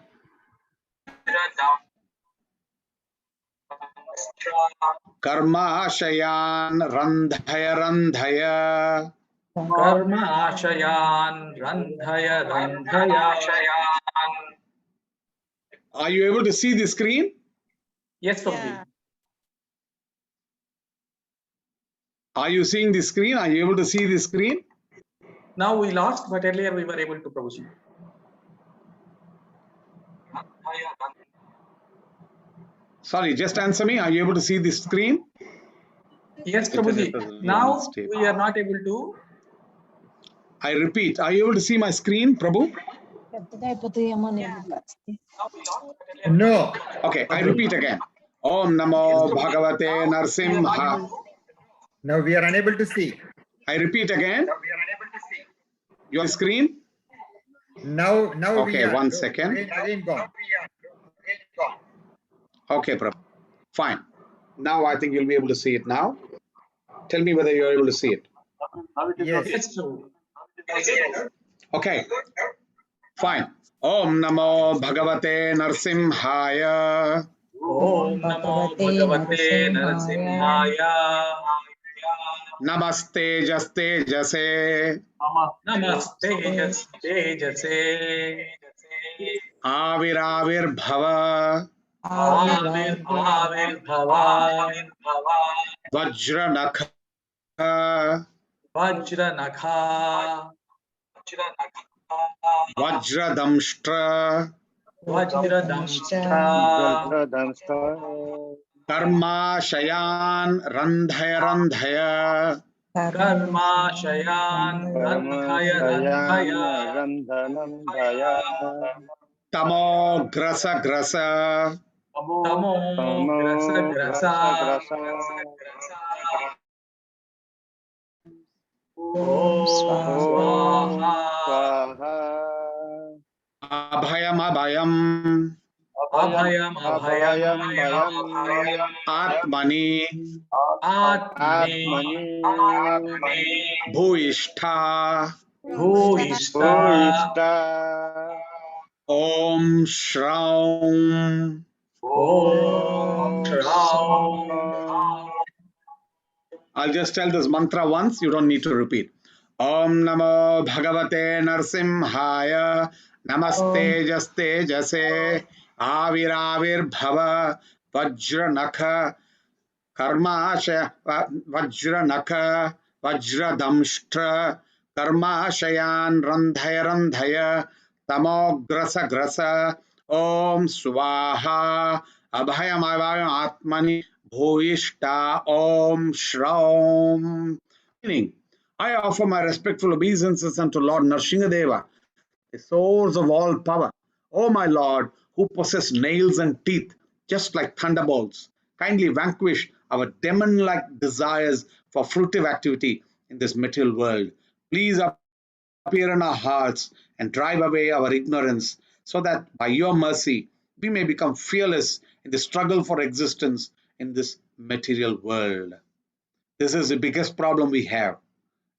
Karmashayan Randhaya Randhaya. Karma Ashayan Randhaya. Are you able to see the screen? Yes, Prabhuji. Are you seeing the screen? Are you able to see the screen? Now we lost, but earlier we were able to, Prabhuji. Sorry, just answer me. Are you able to see the screen? Yes, Internet is Prabhuji. really Now unstable. we are not able to. I repeat, are you able to see my screen, Prabhu? No. Okay, I repeat again. Om Namo Bhagavate Nrsimha. Now we are unable to see. I repeat again. Your screen? Now Okay, we are. one second. Again gone. Okay, Prabhu. Fine. Now I think you'll be able to see it now. Tell me whether you're able to see it. Yes. Yes, Prabhu. Okay. Fine. Om Namo Bhagavate Nrsimhaya. Om Namo Bhagavate Narasimhaya. Namaste Jaste Jase. Namaste Tejase. Aviravir Bhava. Avir Bhava. Vajranakha. Vajranakha. Vajradamshtra. Vajradamstra. Karmashayan Randhaya Randhaya. Karma Shayan Randhaya. Tamo Grasa Grasa. Tamo Grasa. Om Swaha. Abhayam Abhayam. Abhayam Atmani. Atmani. Bhuishtha. Bhuishta. Om Shraum. Om Traum. I'll just tell this mantra once, you don't need to repeat. Om Namo Bhagavate Nrsimhaya. Namaste Jaste Jase. Aviravir Bhava. Vajranakha. Karmasha. Vajranakha. Vajradamshtra. Karmashayan Randhaya Randhaya. Tamo Grasa Grasa. Om Swaha Abhayamaya Atmani Bhoishta Om Shraum. Meaning, I offer my respectful obeisances unto Lord Nrsimhadeva, the source of all power. O my Lord, who possess nails and teeth, just like thunderbolts, kindly vanquish our demon-like desires for fruitive activity in this material world. Please appear in our hearts and drive away our ignorance, so that by your mercy we may become fearless in the struggle for existence in this material world. This is the biggest problem we have,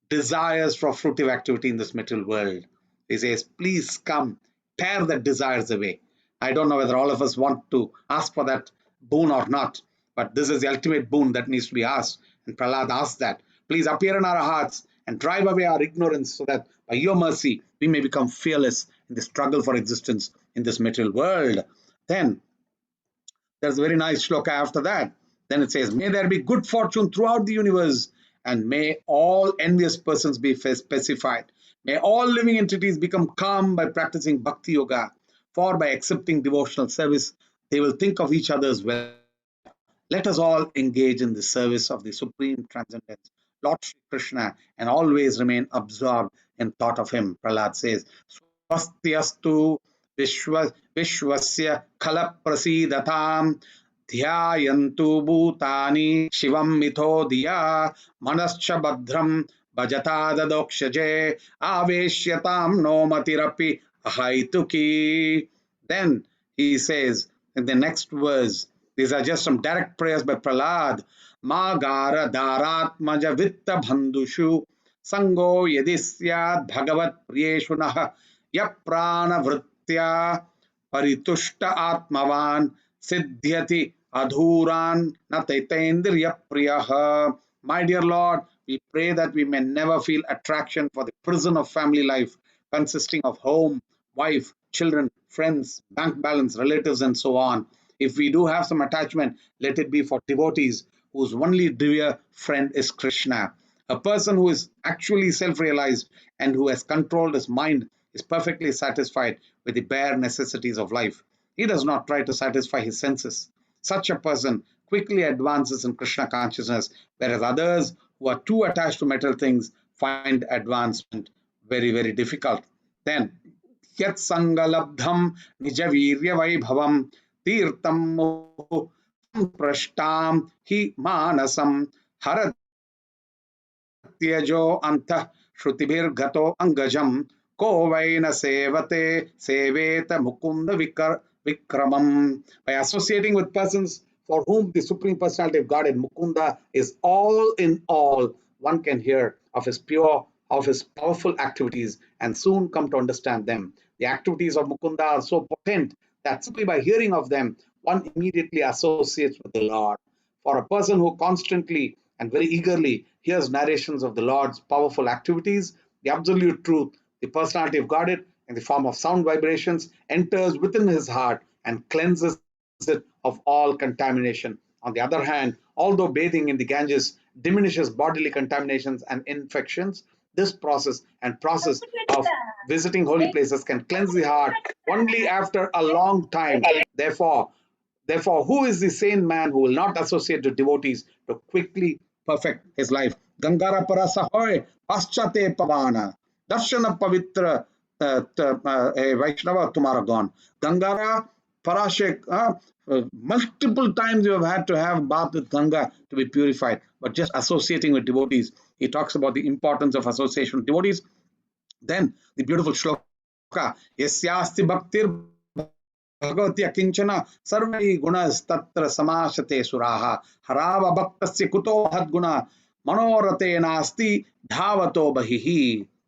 desires for fruitive activity in this material world. He says, please come, tear the desires away. I don't know whether all of us want to ask for that boon or not, but this is the ultimate boon that needs to be asked. And Prahlad asked that. Please appear in our hearts and drive away our ignorance, so that by your mercy we may become fearless in the struggle for existence in this material world. Then there's a very nice shloka after that. Then it says, may there be good fortune throughout the universe, and may all envious persons be pacified. May all living entities become calm by practicing bhakti yoga, for by accepting devotional service, they will think of each other's well. Let us all engage in the service of the Supreme Transcendence, Lord Shri Krishna, and always remain absorbed in thought of Him. Prahlad says, Swastyastu Vishwasya Khala Prasidatam Dhyayantu Bhutani Shivam Mitho Diya Manascha Badram Bhajata Dadokshaje Aveshyatam No Matirapi Ahaituki. Then he says in the next verse, these are just some direct prayers by Prahlad. Magara Dharatmaja Vitta Bandhushu Sango Yadisyad Bhagavat Priyeshunah Yaprana Vritya Paritushta Atmavan Siddhyati Adhuran Nataitendriya Priyaha. My dear Lord, we pray that we may never feel attraction for the prison of family life, consisting of home, wife, children, friends, bank balance, relatives, and so on. If we do have some attachment, let it be for devotees whose only dear friend is Krishna. A person who is actually self-realized and who has controlled his mind is perfectly satisfied with the bare necessities of life. He does not try to satisfy his senses. Such a person quickly advances in Krishna consciousness, whereas others who are too attached to material things find advancement very, very difficult. Then, Yat Sangalabdham Nijavirya Vaibhavam Tirtam Muhu Prashtam Hi Manasam Harat त्यजो अंत श्रुतिभिर्गतो अंगजम को वै न सेवते सेवेत Mukund vikramam. By associating with persons for whom the Supreme Personality of Godhead Mukunda is all in all, one can hear of his powerful activities and soon come to understand them. The activities of Mukunda are so potent that simply by hearing of them, one immediately associates with the Lord. For a person who constantly and very eagerly hears narrations of the Lord's powerful activities, the absolute truth, the personality of Godhead, in the form of sound vibrations, enters within his heart and cleanses it of all contamination. On the other hand, although bathing in the Ganges diminishes bodily contaminations and infections, this process of visiting holy places can cleanse the heart only after a long time. Therefore, who is the sane man who will not associate with devotees to quickly perfect his life? Gangara parasa hoy paschate pavana darshana pavitra Vaishnava tumara gone. Gangara parashek multiple times you have had to have bath with Ganga to be purified. But just associating with devotees, he talks about the importance of association with devotees. Then the beautiful shloka, Yasyasti bhaktir Bhagwati अकिंचन सर्वै गुणस्तत्र समाशते सुराः हराव भक्तस्य कुतो महद्गुण मनोरते नास्ति धावतो बहिः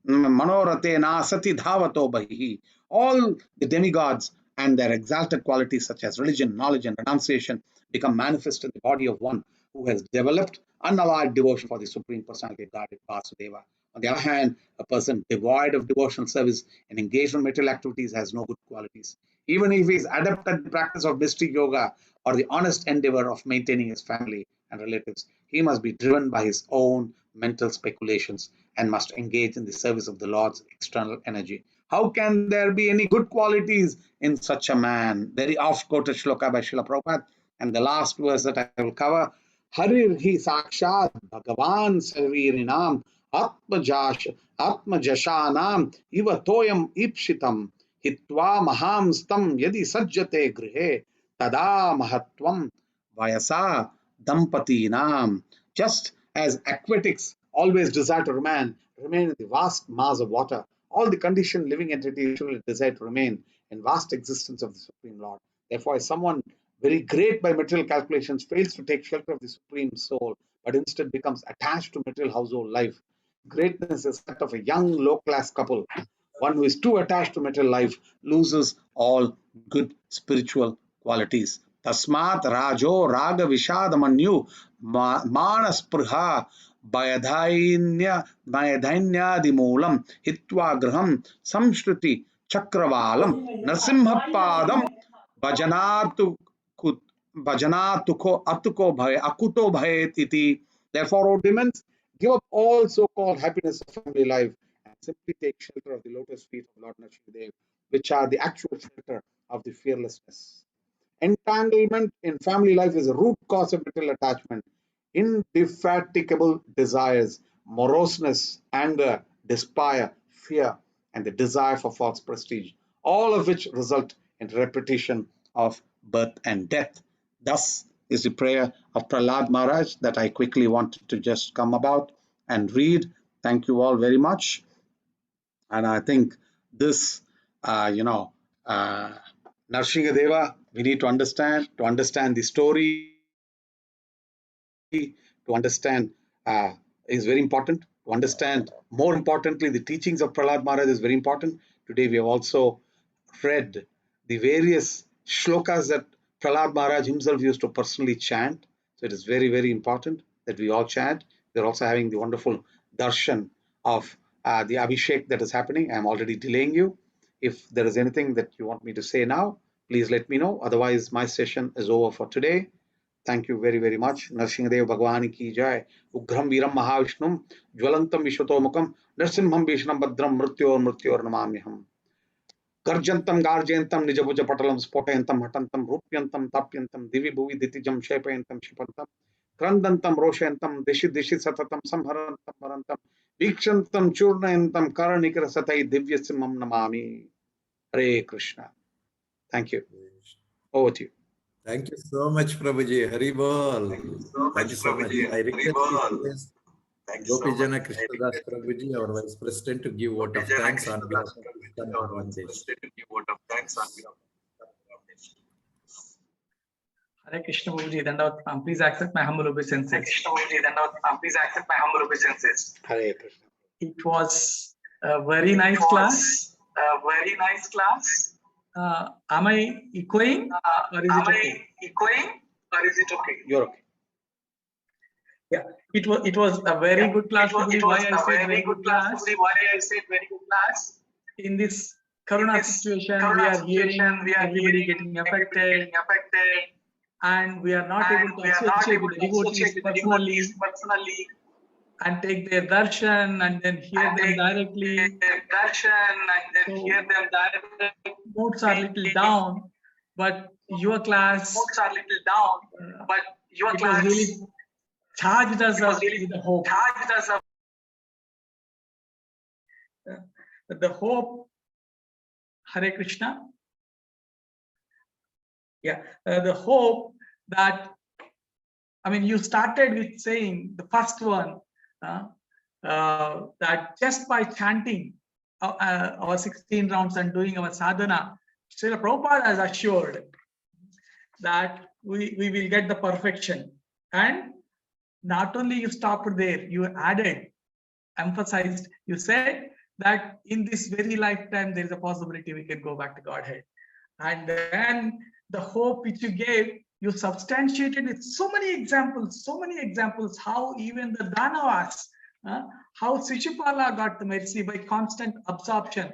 मनोरते नासति धावतो बहिः. All the demigods and their exalted qualities such as religion, knowledge, and renunciation become manifest in the body of one who has developed unalloyed devotion for the Supreme Personality of Godhead Vasudeva. On the other hand, a person devoid of devotional service and engaged in material activities has no good qualities. Even if he is adept at the practice of mystic yoga or the honest endeavor of maintaining his family and relatives, he must be driven by his own mental speculations and must engage in the service of the Lord's external energy. How can there be any good qualities in such a man? Very oft quoted shloka by Srila Prabhupada. And the last verse that I will cover, Harir hi sakshat bhagavan sarvirinam atmajashanam iva toyam ipshitam hitva mahamstam yadi sajjate grihe tada mahatvam vayasa dampatinam. Just as aquatics always desire to remain in the vast mass of water, all the conditioned living entities usually desire to remain in vast existence of the Supreme Lord. Therefore, as someone very great by material calculations fails to take shelter of the Supreme Soul, but instead becomes attached to material household life, greatness is that of a young low-class couple. One who is too attached to material life loses all good spiritual qualities. Tasmat rajo raga vishadamanyu manasprha Bayadhainyadimulam hitva graham samshruti chakravalam Nrsimha padam bhajanatu bhajanatuko atuko bhay akuto bhayetiti. Therefore, O demons, give up all so-called happiness of family life and simply take shelter of the lotus feet of Lord Nrsimhadeva, which are the actual shelter of the fearlessness. Entanglement in family life is a root cause of material attachment. Indefatigable desires, moroseness, anger, despair, fear, and the desire for false prestige, all of which result in repetition of birth and death. Thus is the prayer of Prahlad Maharaj that I quickly wanted to just come about and read. Thank you all very much. And I think this, Narasimhadeva, we need to understand the story, to understand is very important. To understand, more importantly, the teachings of Prahlad Maharaj is very important. Today we have also read the various shlokas that Prahlad Maharaj himself used to personally chant. So it is very, very important that we all chant. We're also having the wonderful darshan of the Abhishek that is happening. I'm already delaying you. If there is anything that you want me to say now, please let me know. Otherwise, my session is over for today. Thank you very, very much. Nrsimhadeva Bhagwan ki jai. Ugram Viram Mahavishnum, Jwalantam Vishwatomukam, Nrsimham Vishnam Badram Mrityor Namamyaham. Garjantam Garjantam Nijabuja Patalam Spotayantam Hatantam Rupyantam Tapyantam Divi Bhuvi Ditijam Shepayantam Shipantam Krandantam Roshantam Dishi Dishi Satatam Samharantam Harantam Vikshantam Churnayantam Karanikara Satai Divyasimam Namami. Hare Krishna. Thank you. Over to you. Thank you so much, Prabhuji. Haribol. Thank you so much. I request Gopijana Krishnadas Prabhuji, our Vice President, to give vote of thanks on behalf of ISKCON Bangladesh. Hare Krishna Prabhuji, please accept my humble obeisances. Hare Krishna. It was a very nice class. Am I echoing or is it okay? You're okay. Yeah, it was a very good class. Why I said very good class? In this Corona situation, we are hearing everybody getting affected, and we are not able to associate with the devotees personally and take their darshan and then hear them directly. Notes are little down, but your class it was really charged us up with the hope. The hope, Hare Krishna. Yeah, the hope that, I mean, you started with saying the first one, that just by chanting our 16 rounds and doing our sadhana, Srila Prabhupada has assured that we will get the perfection. And not only you stopped there, you added, emphasized, you said that in this very lifetime, there is a possibility we can go back to Godhead. And then the hope which you gave, you substantiated with so many examples, how even the Danavas, how Shishupala got the mercy by constant absorption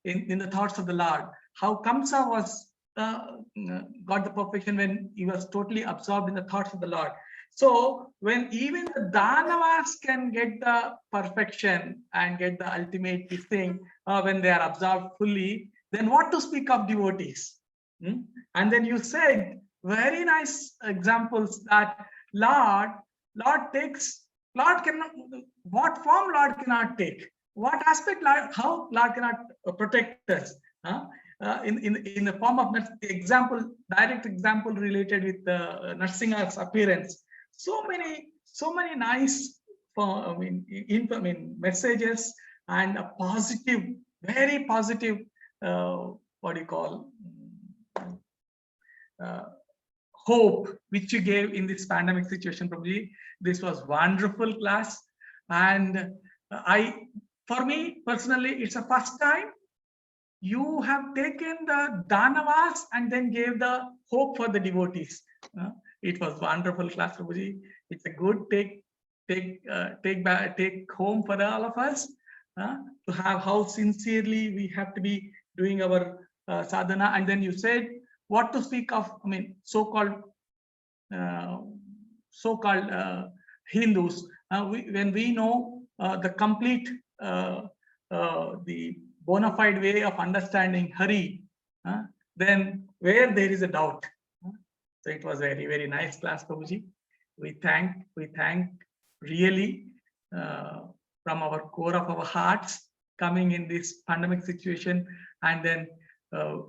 in the thoughts of the Lord, how Kamsa was got the perfection when he was totally absorbed in the thoughts of the Lord. So when even the Danavas can get the perfection and get the ultimate thing when they are absorbed fully, then what to speak of devotees? And then you said very nice examples that Lord cannot, what form Lord cannot take, what aspect Lord, how Lord cannot protect us. In the form of example, direct example related with Nrsimha's appearance. So many nice, messages and a positive, very positive, what do you call, hope which you gave in this pandemic situation, Prabhuji. This was wonderful class, and for me personally, it's the first time you have taken the Danavas and then gave the hope for the devotees. It was wonderful class, Prabhuji. It's a good take home for all of us to have how sincerely we have to be doing our sadhana. And then you said what to speak of, so-called Hindus. When we know the complete the bona fide way of understanding Hari, then where there is a doubt. So it was very, very nice class, Prabhuji. We thank really from our core of our hearts, coming in this pandemic situation and then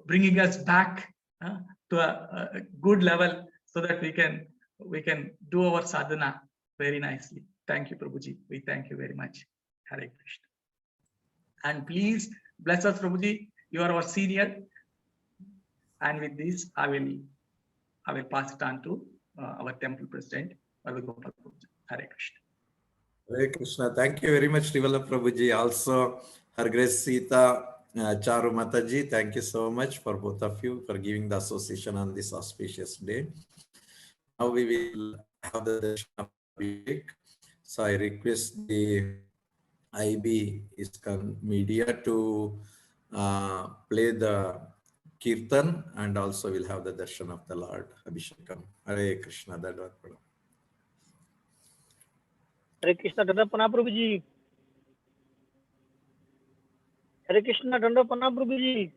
bringing us back to a good level so that we can do our sadhana very nicely. Thank you, Prabhuji. We thank you very much. Hare Krishna. And please bless us, Prabhuji. You are our senior. And with this, I will pass it on to our temple president, Vallabha. Hare Krishna. Hare Krishna. Thank you very much, Vallabha Prabhuji. Also, Her Grace Sita Charu Mataji, thank you so much for both of you for giving the association on this auspicious day. Now we will have the darshan of Vivek. So I request the IB ISKCON media to play the Kirtan, and also we'll have the darshan of the Lord Abhishekam. Hare Krishna. Hare Krishna, Dandapana Prabhuji. Hare Krishna, Dandapana Prabhuji.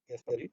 Yes, Hari.